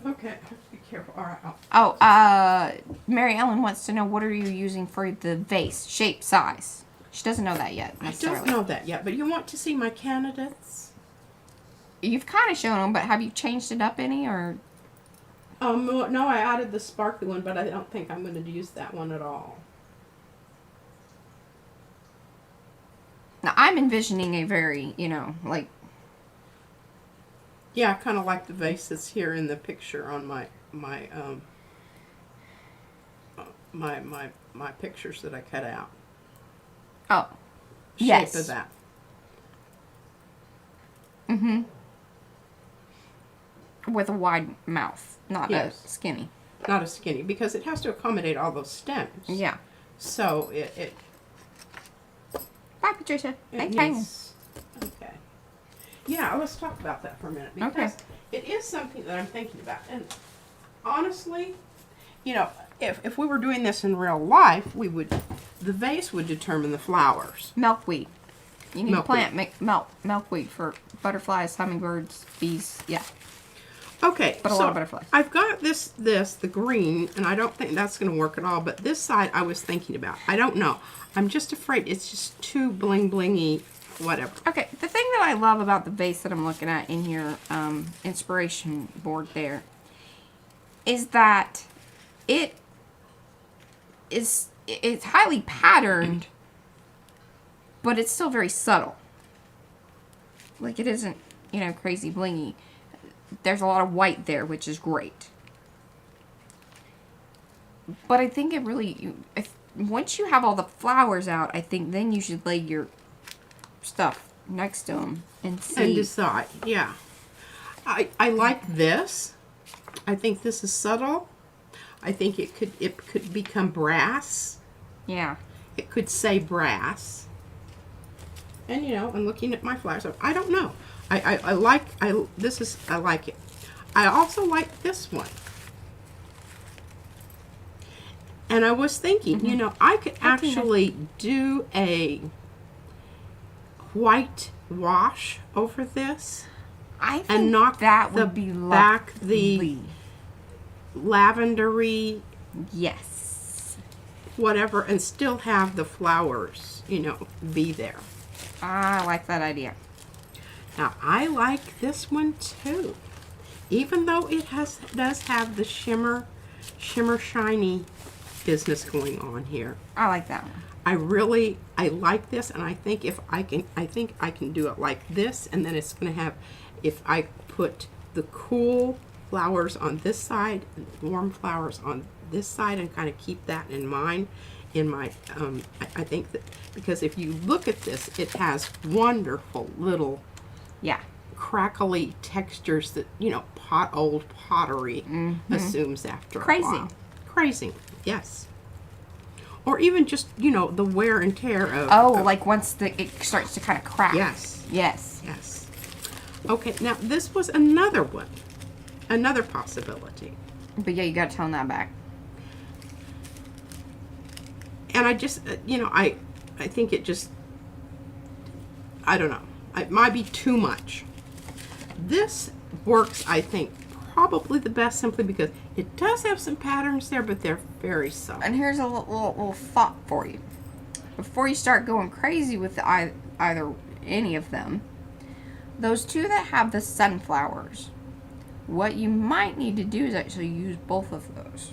Okay, be careful. All right. Mary Ellen wants to know, what are you using for the vase, shape, size? She doesn't know that yet, I necessarily. don't know that yet, but you want to see my candidates? You've kind of shown them, but have you changed it up any, or? No, I added the sparkly one, but I don't think I'm going to use that one at all. Now, I'm envisioning a very, like... Yeah, kind of like the vases here in the picture on my pictures that I cut out. Oh. Shape Yes. of that. Mm-hmm. With a wide mouth, not Yes. a skinny. Not a skinny, because it has to accommodate all those stems. Yeah. So it Bye, Patricia. It Okay. needs, okay. Yeah, let's talk about that for a minute, because Okay. it is something that I'm thinking about. And honestly, if we were doing this in real life, the vase would determine the flowers. Milkweed. You need Milkweed. to plant milkweed for butterflies, hummingbirds, bees. Yeah. Okay, But a so lot of butterflies. I've got the green, and I don't think that's going to work at all, but this side I was thinking about. I don't know. I'm just afraid it's just too bling-blingy, whatever. Okay, the thing that I love about the vase that I'm looking at in your inspiration board there is that it's highly patterned, but it's still very subtle. Like, it isn't, crazy blingy. There's a lot of white there, which is great. But I think it really, once you have all the flowers out, I think then you should lay your stuff next to them and see. And decide, yeah. I like this. I think this is subtle. I think it could become brass. Yeah. It could say brass. And I'm looking at my flowers. I don't know. I like it. I also like this one. And I was thinking, I could actually do a white wash over this I think and knock that the would be back the lovely. lavendery Yes. whatever, and still have the flowers, be there. I like that idea. Now, I like this one too. Even though it does have the shimmer shiny business going on here. I like that one. I like this, and I think I can do it like this, and then it's going to have, if I put the cool flowers on this side, and warm flowers on this side, and kind of keep that in mind in my, I think that, because if you look at this, it has wonderful little Yeah. crackly textures that, you know, old pottery assumes after Crazy. a while. Crazy, yes. Or even just, you know, the wear and tear of... Oh, of- like once it starts to kind of crack. Yes. Yes. Yes. Okay, now this was another one. Another possibility. But yeah, you got to tone that back. And I just, you know, I think it just, I don't know. It might be too much. This works, I think, probably the best simply because it does have some patterns there, but they're very subtle. And here's a little thought for you. Before you start going crazy with either any of them, those two that have the sunflowers, what you might need to do is actually use both of those.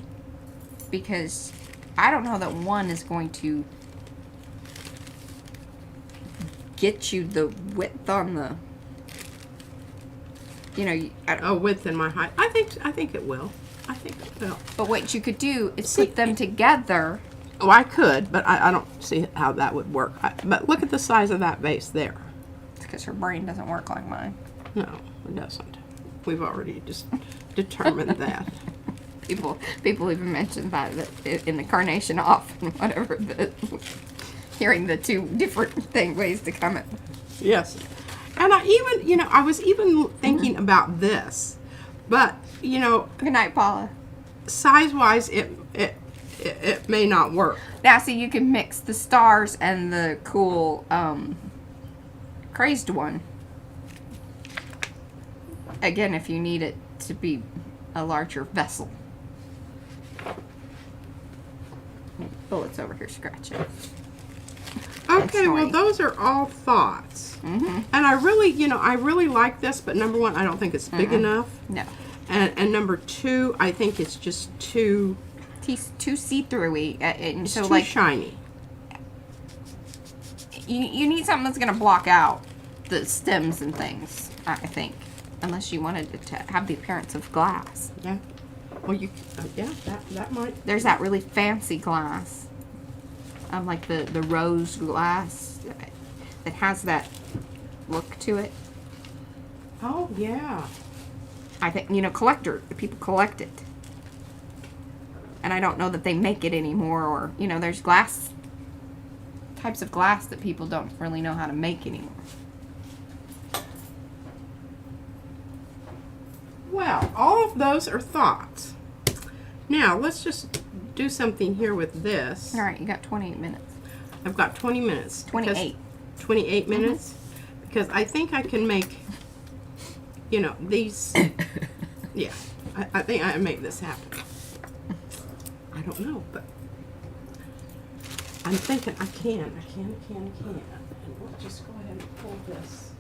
Because I don't know that one is going to get you the width on the, you know, Width and my height. I think it will. I think it will. but what you could do is put them together. Oh, I could, but I don't see how that would work. But look at the size of that vase there. It's because her brain doesn't work like mine. No, it doesn't. We've already just determined that. People even mention that in the carnation off and whatever. Hearing the two different ways to come at. Yes. And I even, you know, I was even thinking about this, but, you know, Good night, Paula. size-wise, it may not work. Now, see, you can mix the stars and the cool crazed one. Again, if you need it to be a larger vessel. Bullet's over here scratching. Okay, well, snoring. those are all thoughts. Mm-hmm. And I really, you know, I really like this, but number one, I don't think it's big enough. No. And number two, I think it's just too, Too see-through-y. And it's so, too like, shiny. you need something that's going to block out the stems and things, I think. Unless you wanted it to have the appearance of glass. Yeah. Well, yeah, that might. There's that really fancy glass. Like the rose glass that has that look to it. Oh, yeah. I think, you know, people collect it. And I don't know that they make it anymore, or, you know, there's types of glass that people don't really know how to make anymore. Well, all of those are thoughts. Now, let's just do something here with this. All right, you got 28 minutes. I've got 20 minutes. 28. 28 minutes? Because I think I can make, you know, these. Yeah, I think I can make this happen. I don't know, but I'm thinking I can. And we'll just go ahead and pull this.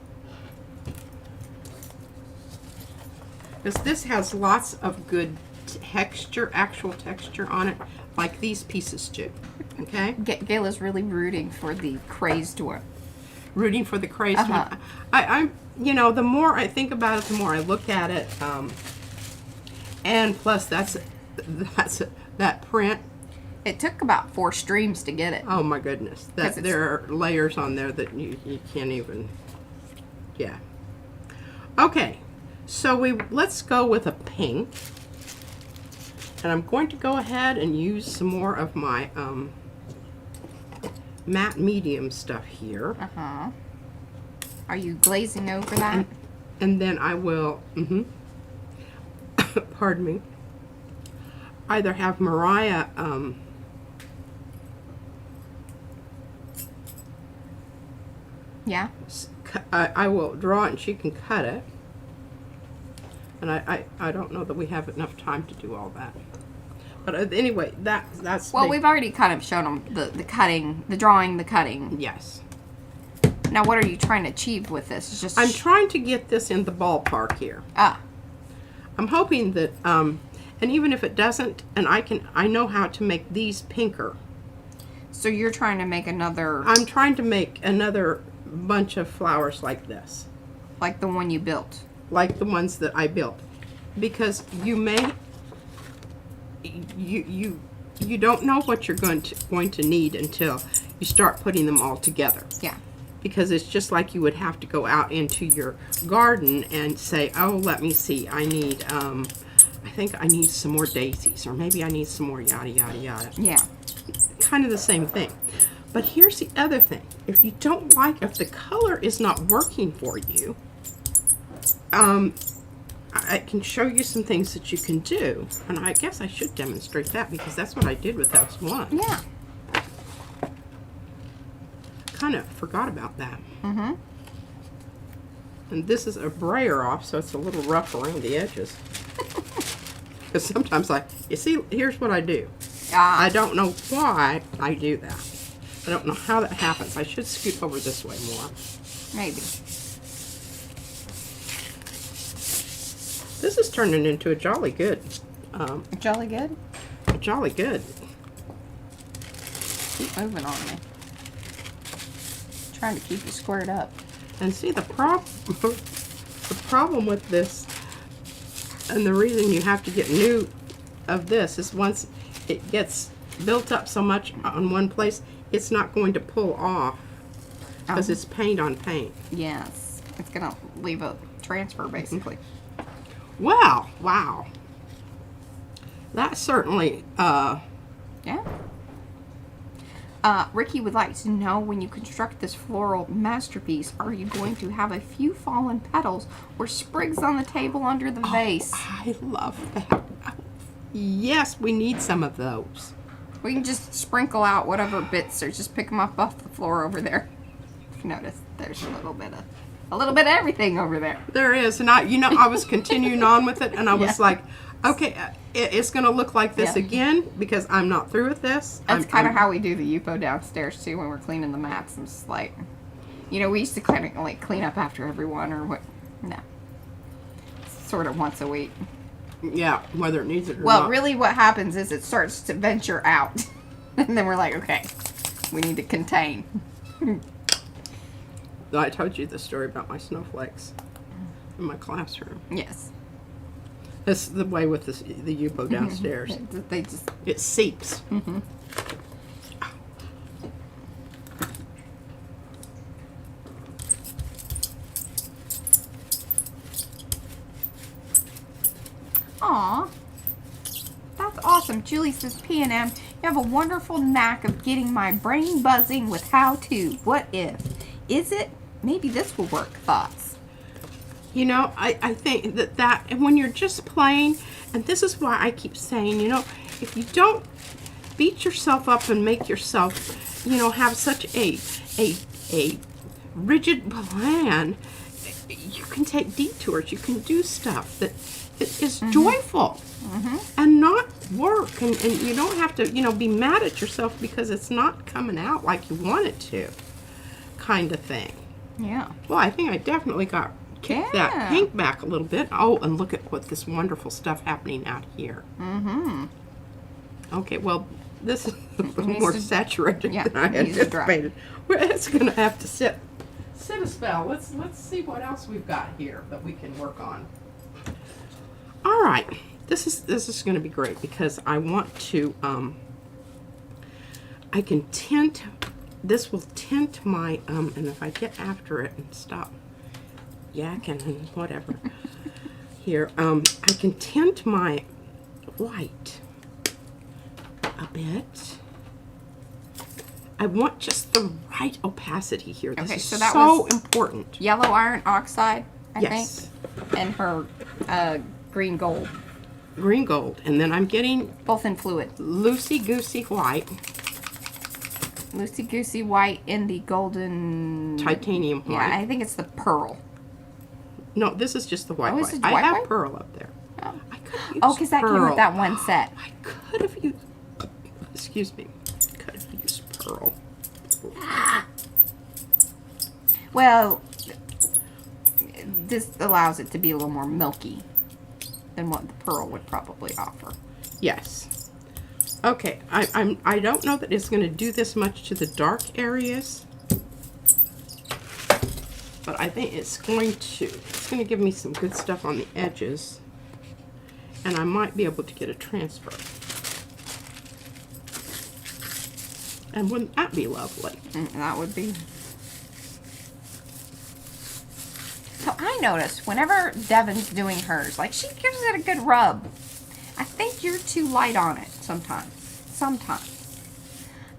Because this has lots of good texture, actual texture on it, like these pieces do. Okay? Gayla's really rooting for the crazed one. Rooting for the crazed one. I'm, you know, the more I think about it, the more I look at it. And plus, that print. It took about 4 streams to get it. Oh my goodness! There are layers on there that you can't even. Yeah. Okay, so let's go with a pink, and I'm going to go ahead and use some more of my matte medium stuff here. Are you glazing over that? And then I will. Pardon me. Either have Mariah. Yeah. I will draw it and she can cut it. And I don't know that we have enough time to do all that. But anyway, that's... Well, we've already kind of shown them the cutting, the drawing, the cutting. Yes. Now, what are you trying to achieve with this? It's just I'm trying to get this in the ballpark here. I'm hoping that, and even if it doesn't, and I know how to make these pinker. So you're trying to make another... I'm trying to make another bunch of flowers like this. Like the one you built. Like the ones that I built. because you may you don't know what you're going to need until you start putting them all together. Yeah. Because it's just like you would have to go out into your garden and say, oh, let me see, I need, I think I need some more daisies, or maybe I need some more yada, yada, yada. Yeah. Kind of the same thing. But here's the other thing. If you don't like, if the color is not working for you, I can show you some things that you can do. And I guess I should demonstrate that because that's what I did with that one. Yeah. Kind of forgot about that. Mm-hmm. And this is a brayer off, so it's a little rough around the edges. Because sometimes you see, here's what I do. I don't know why I do that. I don't know how that happens. I should scoot over this way more. Maybe. This is turning into a jolly good. Jolly good? Jolly good. Keep moving on me. Trying to keep you squared up. And see, the problem with this, and the reason you have to get new of this, is once it gets built up so much on one place, it's not going to pull off because it's paint on paint. Yes. It's going to leave a transfer, basically. Wow. Wow. That certainly, Yeah. Ricky would like to know, when you construct this floral masterpiece, are you going to have a few fallen petals or sprigs on the table under the vase? I love that. Yes, we need some of those. We can just sprinkle out whatever bits, or just pick them up off the floor over there. If you notice, there's a little bit of everything over there. There is, and I was continuing on with it, and I was like, okay, it's going to look like this again because I'm not through with this. That's kind of how we do the Yupo downstairs too when we're cleaning the mats. I'm just like, we used to kind of like clean up after everyone, or what? No, sort of once a week. Yeah, whether it needs it or not. Well, really, what happens is it starts to venture out, and then we're like, okay, we need to contain. I told you the story about my snowflakes in my classroom. Yes. This is the way with the Yupo downstairs. It seeps. Mm-hmm. Aw, that's awesome. Julie says, P&M, you have a wonderful knack of getting my brain buzzing with how to. What if? Is it? Maybe this will work. Thoughts? I think that when you're just playing, and this is why I keep saying, if you don't beat yourself up and make yourself, have such a rigid plan, you can take detours. You can do stuff that is joyful and not work, and you don't have to, be mad at yourself because it's not coming out like you want it to, kind of thing. Yeah. Well, I think I definitely got kicked that pink back a little bit. Oh, and look at what this wonderful stuff happening out here. Mm-hmm. Okay, well, this is a little more saturated than I anticipated. Well, it's going to have to sit a spell. Let's see what else we've got here that we can work on. All right, this is going to be great because I want to. I can tint. This will tint my and if I get after it and stop yakking and whatever here, I can tint my white a bit. I want just the right opacity here. This is so that so was important. Yellow iron oxide, I Yes. think, and her green gold, Green gold, and then I'm getting both in fluid. loosey-goosey white. Loosey-goosey white in the golden... Titanium white. Yeah, I think it's the pearl. No, this is just the white Oh, white. is it the I white have white? pearl up there. Oh, I could use because that came pearl. with that one set. I could have used... Excuse me. Could have used pearl. Well, this allows it to be a little more milky than what the pearl would probably offer. Yes. Okay, I don't know that it's going to do this much to the dark areas, but I think it's going to give me some good stuff on the edges. And I might be able to get a transfer. And wouldn't that be lovely? That would be. So I notice whenever Devin's doing hers, like she gives it a good rub. I think you're too light on it sometimes.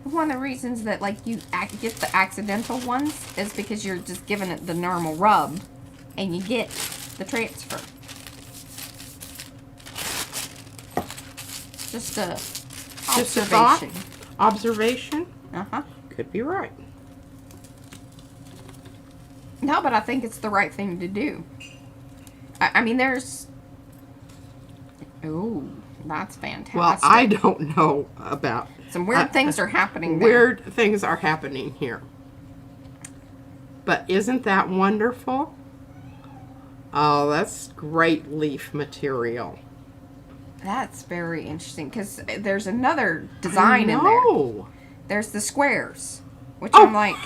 One of the reasons that like you get the accidental ones is because you're just giving it the normal rub and you get the transfer. Just a observation. Observation? Uh-huh. Could be right. No, but I think it's the right thing to do. I mean, there's... Ooh, that's fantastic. Well, I don't know about... Some weird things are happening there. Weird things are happening here. But isn't that wonderful? Oh, that's great leaf material. That's very interesting, because there's another design in there. There's the squares, which I'm like...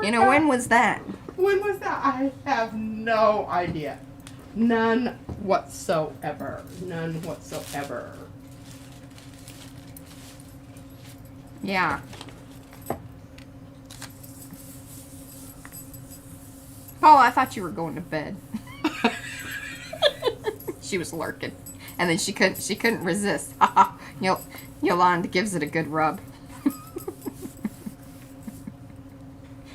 You know, when was that? When was that? I have no idea. None whatsoever. None whatsoever. Yeah. Paula, I thought you were going to bed. She was lurking, and then she couldn't resist. Yolanda gives it a good rub.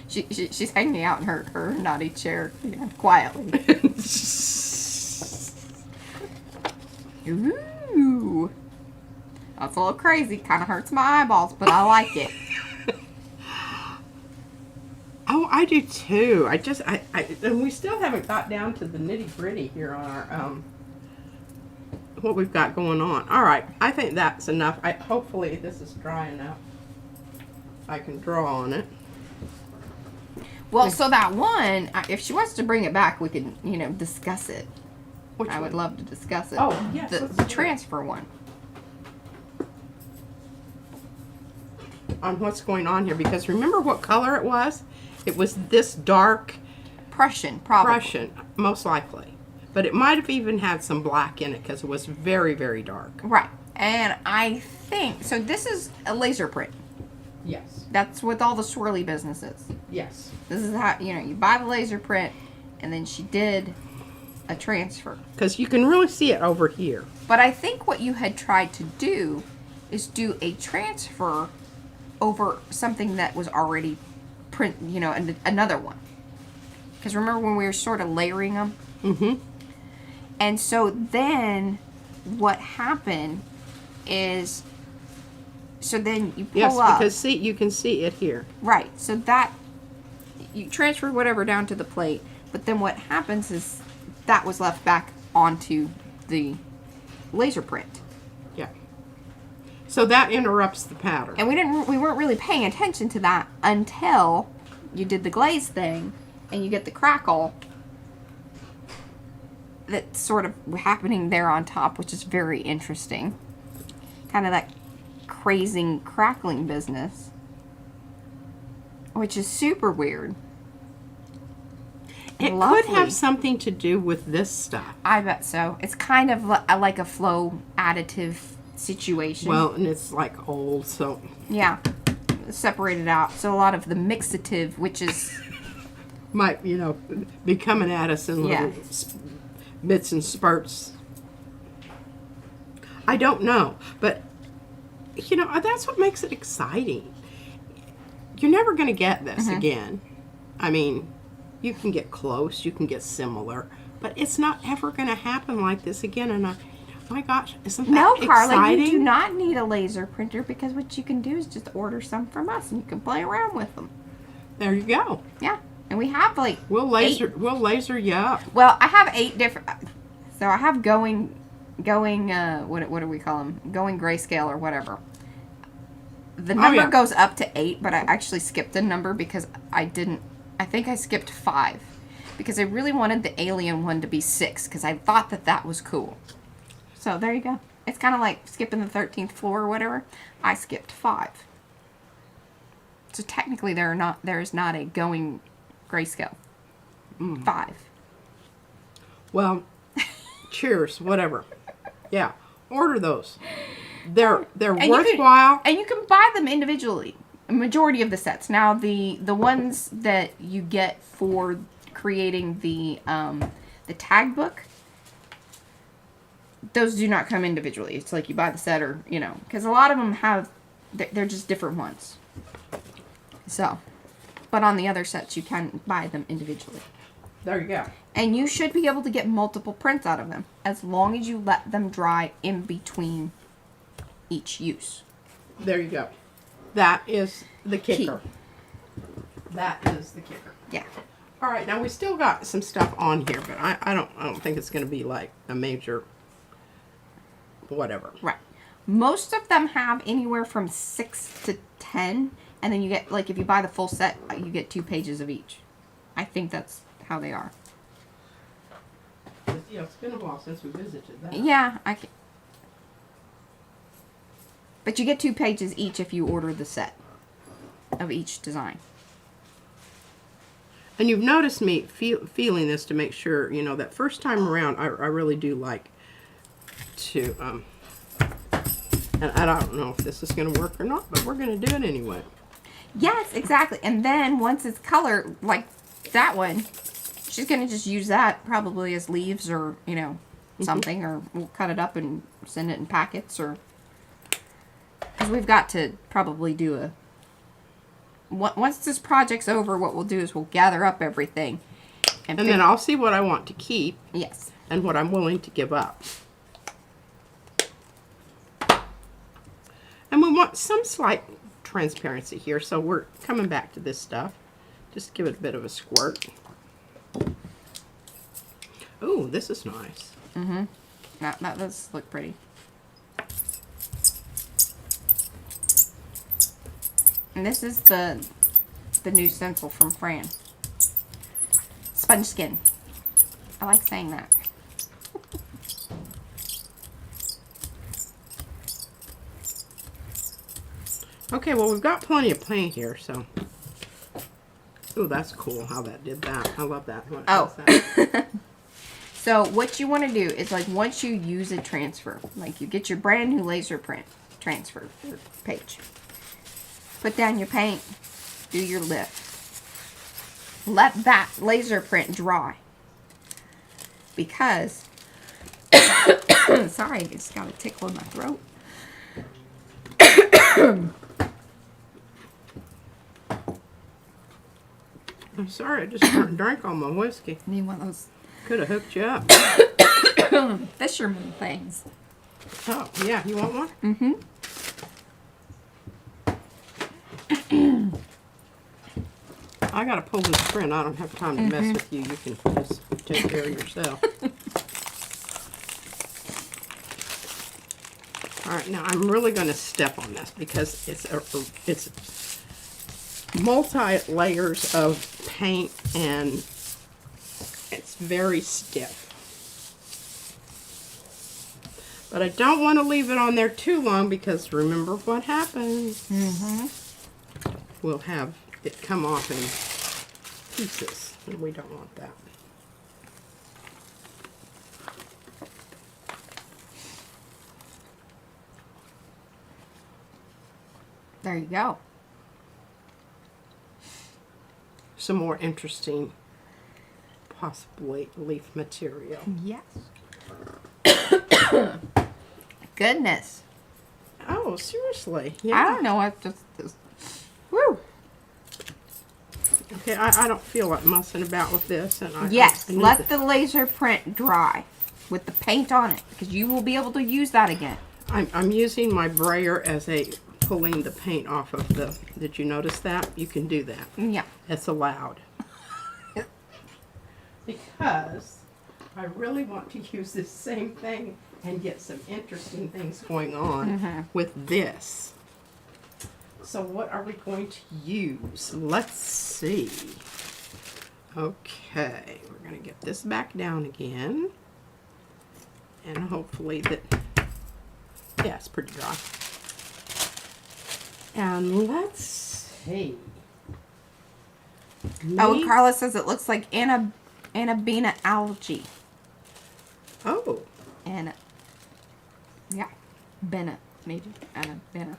She's hanging out in her naughty chair, quietly. Ooh, that's a little crazy. Kind of hurts my eyeballs, but I like it. Oh, I do too. And we still haven't got down to the nitty gritty here on our what we've got going on. All right, I think that's enough. Hopefully this is dry enough. I can draw on it. Well, so that one, if she wants to bring it back, we can, discuss it. I would love to discuss it. Oh, yes. The transfer one. On what's going on here, because remember what color it was? It was this dark Prussian, probably. Prussian, most likely. But it might have even had some black in it because it was very, very dark. Right. And I think, so this is a laser print. Yes. That's what all the swirly business is. Yes. This is how, you buy the laser print, and then she did a transfer. Because you can really see it over here. But I think what you had tried to do is do a transfer over something that was already print, another one. Because remember when we were sort of layering them? Mm-hmm. And so then what happened is, so then you pull up. Yes, because you can see it here. Right. So that, you transfer whatever down to the plate, but then what happens is that was left back onto the laser print. Yeah. So that interrupts the pattern. And we weren't really paying attention to that until you did the glaze thing and you get the crackle that's sort of happening there on top, which is very interesting. Kind of that crazing crackling business, which is super weird. It Lovely. could have something to do with this stuff. I bet so. It's kind of like a flow additive situation. Well, and it's like old, so... Yeah. Separated out. So a lot of the mixative, which is... might, be coming at us in little bits and spurts. I don't know. But, that's what makes it exciting. You're never going to get this again. I mean... You can get close, you can get similar, but it's not ever going to happen like this again. And my gosh, isn't that exciting? No, Carla, you do not need a laser printer because what you can do is just order some from us and you can play around with them. There you go. Yeah, and we have like we'll laser you up. Well, I have 8 different. So I have going. What do we call them? Going grayscale or whatever. The number goes up to 8, but I actually skipped a number because I think I skipped 5 because I really wanted the alien one to be 6 because I thought that was cool. So there you go. It's kind of like skipping the 13th floor or whatever. I skipped 5. So technically there is not a going grayscale. 5. Well, cheers, whatever. Yeah, order those. They're And worthwhile. And you can buy them individually. A majority of the sets. Now the ones that you get for creating the tag book, those do not come individually. It's like you buy the set, or because a lot of them have, they're just different ones. So, but on the other sets you can buy them individually. There you go. And you should be able to get multiple prints out of them as long as you let them dry in between each use. There you go. That is the kicker. Key. That is the kicker. Yeah. All right, now we still got some stuff on here, but I don't think it's going to be like a major whatever. Right. Most of them have anywhere from 6 to 10, and then you get, like, if you buy the full set, you get 2 pages of each. I think that's how they are. Yeah, it's been a while since we visited that. Yeah, but you get 2 pages each if you order the set of each design. And you've noticed me feeling this to make sure, that first time around, I really do like to, and I don't know if this is going to work or not, but we're going to do it anyway. Yes, exactly. And then once it's colored, like that one, she's going to just use that probably as leaves or, something, or we'll cut it up and send it in packets, or, because we've got to probably do once this project's over, what we'll do is we'll gather up everything. And then I'll see what I want to keep. Yes. And what I'm willing to give up. And we want some slight transparency here, so we're coming back to this stuff. Just give it a bit of a squirt. Oh, this is nice. Mm-hmm. That does look pretty. And this is the new stencil from Fran. Sponge skin. I like saying that. Okay, well, we've got plenty of paint here, so. Oh, that's cool how that did that. I love that. What Oh. that? So what you want to do is, like, once you use a transfer, like you get your brand new laser print transfer page. Put down your paint, do your lift. Let that laser print dry. Because, sorry, I just got a tickle in my throat. I'm sorry, I just drank all my whiskey. Need one of those Could have hooked you up. fisherman things. Oh, yeah, you want one? Mm-hmm. I gotta pull this print. I don't have time to mess with you. You can just take care of yourself. All right, now I'm really going to step on this because it's multi layers of paint and it's very stiff. But I don't want to leave it on there too long because remember what happens. We'll have it come off in pieces, and we don't want that. There you go. Some more interesting, possibly leaf material. Yes. Goodness. Oh, seriously? I Yeah. don't know what this. Woo. Okay, I don't feel like mussing about with this, and Yes, I need let the laser print dry with the paint on it, because you will be able to use that again. I'm using my brayer as a pulling the paint off of the. Did you notice that? You can do that. Yeah. It's allowed. Because I really want to use this same thing and get some interesting things going on with this. So what are we going to use? Let's see. Okay, we're going to get this back down again. And hopefully that, yeah, it's pretty dry. And let's see. Oh, Carla says it looks like Annabina algae. Oh. And yeah, Bennett maybe, and a Bennett.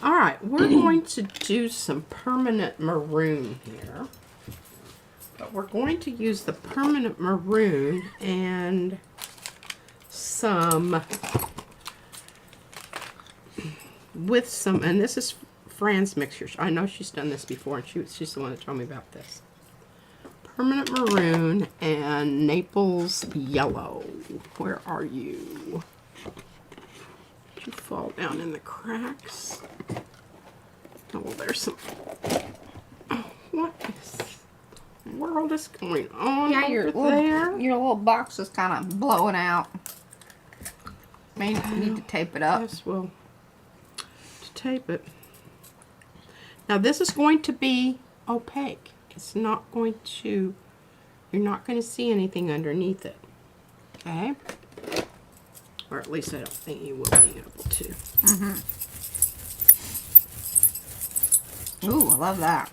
All right, we're going to do some permanent maroon here. But we're going to use the permanent maroon and some, with some, and this is Fran's mixture. I know she's done this before, and she's the one that told me about this. Permanent maroon and Naples yellow. Where are you? Did you fall down in the cracks? Oh, well, there's some. Oh, what is the world is going on? Yeah, over your little box is kind of blowing out. May need to tape it up. Yes, well, to tape it. Now this is going to be opaque. It's not going to. You're not going to see anything underneath it. Okay. Or at least I don't think you will be able to. Mm-hmm. Ooh, I love that.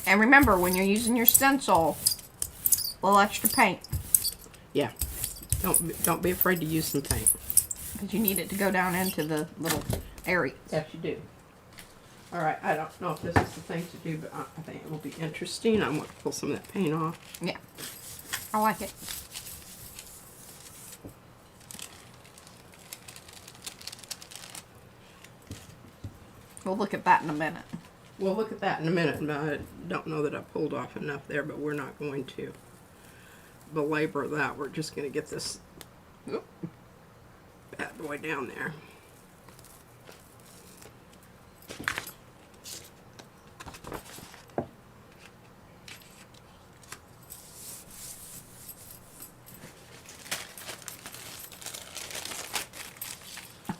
And remember, when you're using your stencil, a little extra paint. Yeah. Don't be afraid to use some paint. Because you need it to go down into the little area. Yes, you do. All right, I don't know if this is the thing to do, but I think it will be interesting. I want to pull some of that paint off. Yeah, I like it. We'll look at that in a minute. We'll look at that in a minute. I don't know that I pulled off enough there, but we're not going to belabor that. We're just going to get this bad boy down there.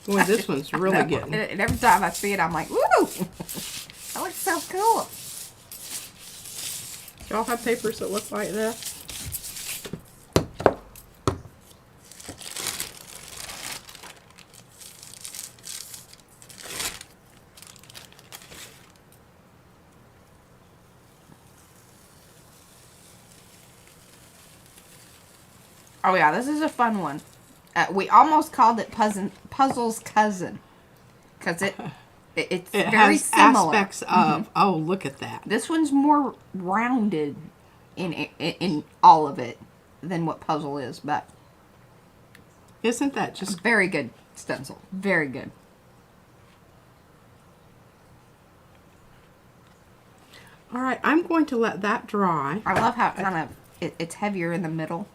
Boy, this one's really getting it. And every time I see it, I'm like, woo! That looks so cool. Y'all have papers that look like this? Oh yeah, this is a fun one. We almost called it Puzzle's Cousin. Because it's It very has similar. aspects of, oh, look at that. This one's more rounded in all of it than what Puzzle is, but Isn't that just... very good stencil. Very good. All right, I'm going to let that dry. I love how it kind of, it's heavier in the middle,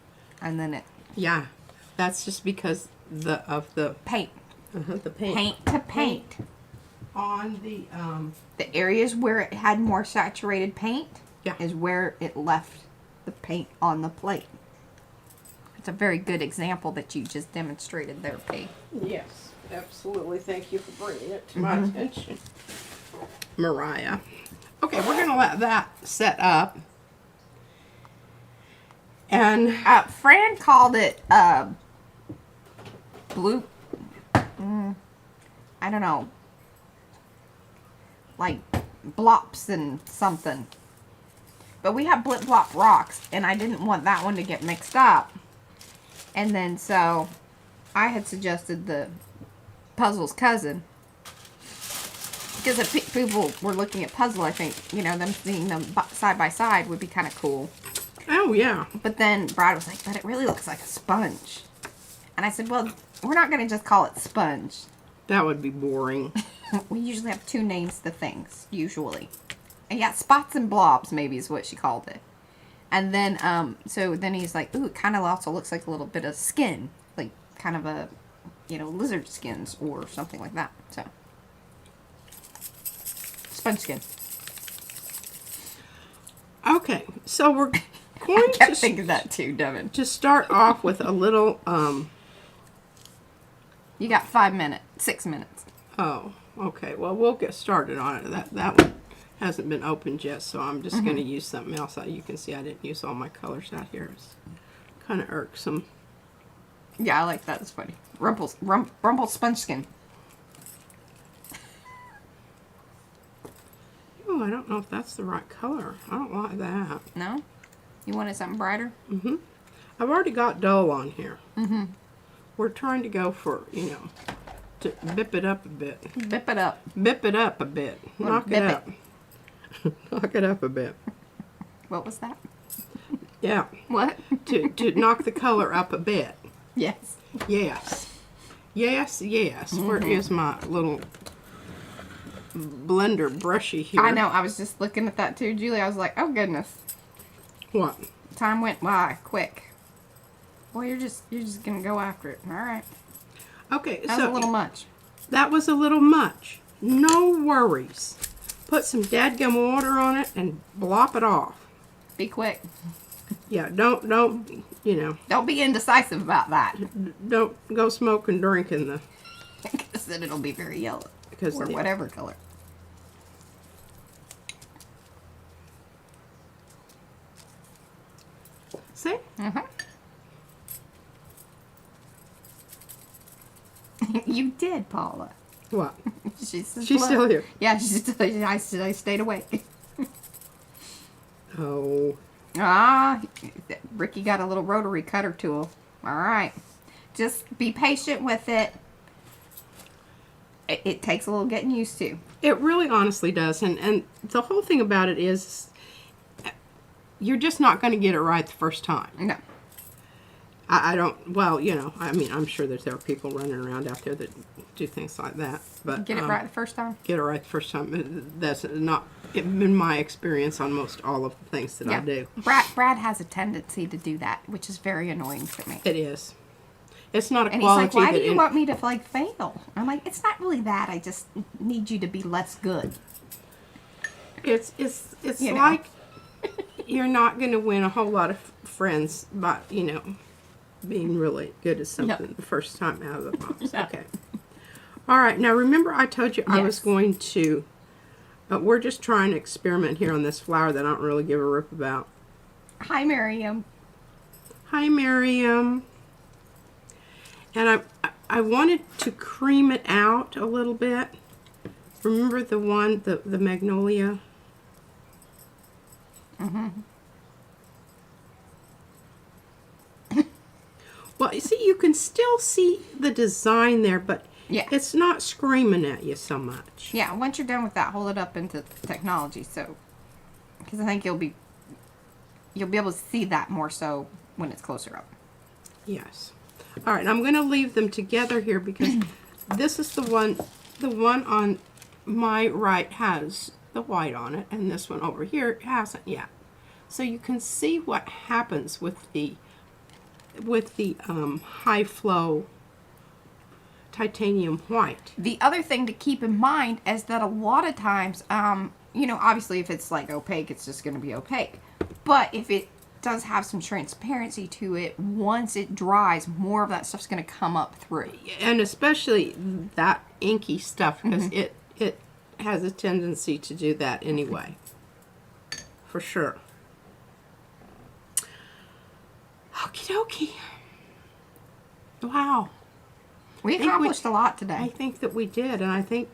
and then it... Yeah, that's just because of the Paint. the paint. Paint to paint. On the, The areas where it had more saturated paint Yeah. is where it left the paint on the plate. It's a very good example that you just demonstrated there, P. Yes, absolutely. Thank you for bringing it to my attention, Mariah. Okay, we're going to let that set up. And Fran called it blue. I don't know. Like blops and something. But we have blip blop rocks, and I didn't want that one to get mixed up. And then so I had suggested the Puzzle's Cousin. Because if people were looking at Puzzle, I think, you know, them seeing them side by side would be kind of cool. oh yeah, But then Brad was like, but it really looks like a sponge. And I said, well, we're not going to just call it sponge. that would be boring. We usually have two names to things, usually. And yeah, spots and blobs maybe is what she called it. And then, so then he's like, ooh, it kind of also looks like a little bit of skin. Like kind of a, you know, lizard skins or something like that. So, sponge skin. Okay, so we're I going kept thinking that too, Devin. to start off with a little, You got 5 minutes, 6 minutes. oh, okay, well, we'll get started on it. That one hasn't been opened yet, so I'm just going to use something else. You can see I didn't use all my colors out here. It's kind of irksome. Yeah, I like that. It's funny. Rumple sponge skin. Oh, I don't know if that's the right color. I don't like that. No? You wanted something brighter? Mm-hmm. I've already got dull on here. Mm-hmm. We're trying to go for, to bip it up a bit. Bip it up. Bip it up a bit. Knock it bip up. Knock it up a bit. What was that? Yeah. What? to knock the color up a bit. Yes. Yes. Yes, yes. Where is my little blender brushy here? I know. I was just looking at that too, Julie. I was like, oh goodness. What? Time went by quick. Boy, you're just gonna go after it. All right. Okay, That was a little much. That was a little much. No worries. Put some dadgum water on it and blop it off. Be quick. Yeah, don't, Don't be indecisive about that. don't go smoke and drink in the... Because then it'll be very yellow. Because or whatever color. See? Mm-hmm. You did, Paula. What? She's still here. Yeah, I stayed awake. Oh. Ah, Ricky got a little rotary cutter tool. All right. Just be patient with it. It takes a little getting used to. It really honestly does. And the whole thing about it is you're just not going to get it right the first time. No. I don't, well, I mean, I'm sure that there are people running around out there that do things like that. But Get it right the first time? Get it right the first time. That's not been my experience on most all of the things that I do. Brad has a tendency to do that, which is very annoying to me. It is. It's not a And quality. he's like, why do you want me to, fail? I'm like, it's not really that. I just need you to be less good. It's like you're not going to win a whole lot of friends by, being really good at something the first time out of the box. No. Okay. All right. Now, remember I told you I was Yes. going to, we're just trying to experiment here on this flower that I don't really give a rip about. Hi, Miriam. Hi, Miriam. And I wanted to cream it out a little bit. Remember the one, the magnolia? Mm-hmm. Well, you see, you can still see the design there, but it's not screaming at you so much. Yeah, once you're done with that, hold it up into technology. So, because I think you'll be able to see that more so when it's closer up. Yes. All right, I'm going to leave them together here because this is the one on my right has the white on it, and this one over here hasn't yet. So you can see what happens with the high flow titanium white. The other thing to keep in mind is that a lot of times, obviously if it's like opaque, it's just going to be opaque. But if it does have some transparency to it, once it dries, more of that stuff's going to come up through. And especially that inky stuff, because it has a tendency to do that anyway. For sure. Okie dokie. Wow. We accomplished a lot I today. think that we did, and I think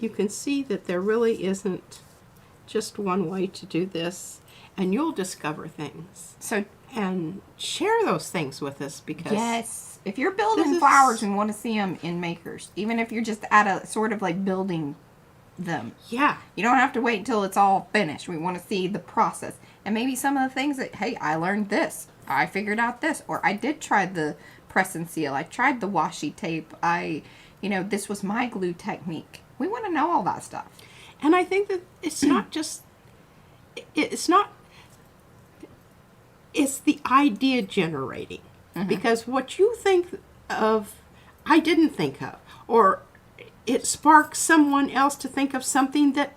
you can see that there really isn't just one way to do this, and you'll discover things. So, And share those things with us because yes, if you're building This is- flowers and want to see them in makers, even if you're just at a sort of like building them, yeah, you don't have to wait until it's all finished. We want to see the process. And maybe some of the things that, hey, I learned this. I figured out this. Or I did try the press and seal. I tried the washi tape. This was my glue technique. We want to know all that stuff. and I think that it's not just, it's the idea generating. Because what you think of, I didn't think of. Or it sparks someone else to think of something that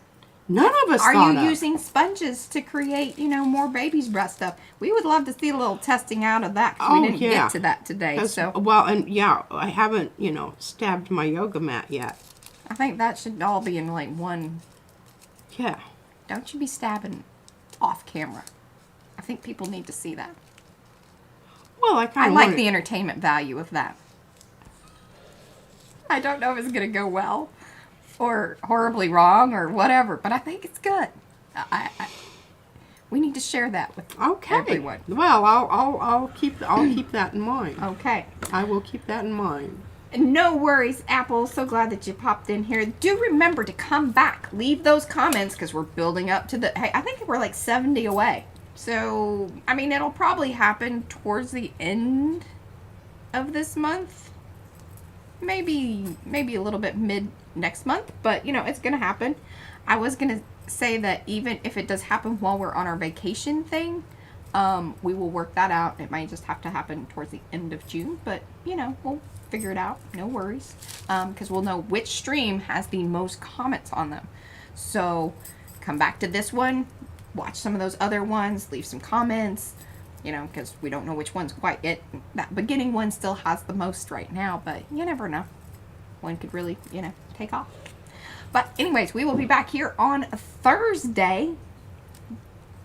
none of us Are thought you of. using sponges to create, more baby's breath stuff? We would love to see a little testing out of that. 'Cause we didn't get to that today. So Well, and I haven't, stabbed my yoga mat yet. I think that should all be in like one. Yeah. Don't you be stabbing off camera. I think people need to see that. Well, I I kind of like the entertainment value of that. I don't know if it's going to go well. or horribly wrong or whatever, but I think it's good. We need to share that with everyone. Well, I'll keep that in mind. Okay. I will keep that in mind. No worries, Apple. So glad that you popped in here. Do remember to come back. Leave those comments because we're building up to the... Hey, I think we're like 70 away. So, I mean, it'll probably happen towards the end of this month. Maybe a little bit mid next month. But, you know, it's going to happen. I was going to say that even if it does happen while we're on our vacation thing, we will work that out. It might just have to happen towards the end of June. But, you know, we'll figure it out. No worries. Because we'll know which stream has the most comments on them. So, come back to this one. Watch some of those other ones. Leave some comments. You know, because we don't know which one's quite it. That beginning one still has the most right now. But you never know. One could really, you know, take off. But anyways, we will be back here on Thursday.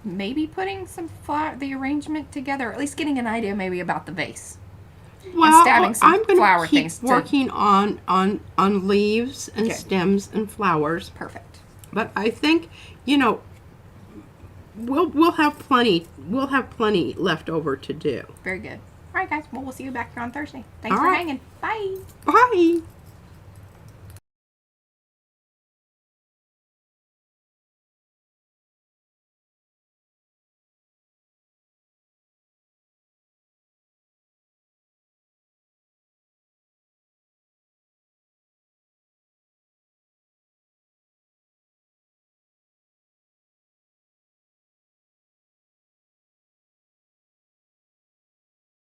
Maybe putting the arrangement together. Or at least getting an idea maybe about the vase. Well, stabbing some I'm going flower to keep things working on leaves and stems and flowers. Perfect. But I think, you know, we'll have plenty left over to do. Very good. All right, guys. Well, we'll see you back here on Thursday. Thanks All for right. hanging. Bye. Bye.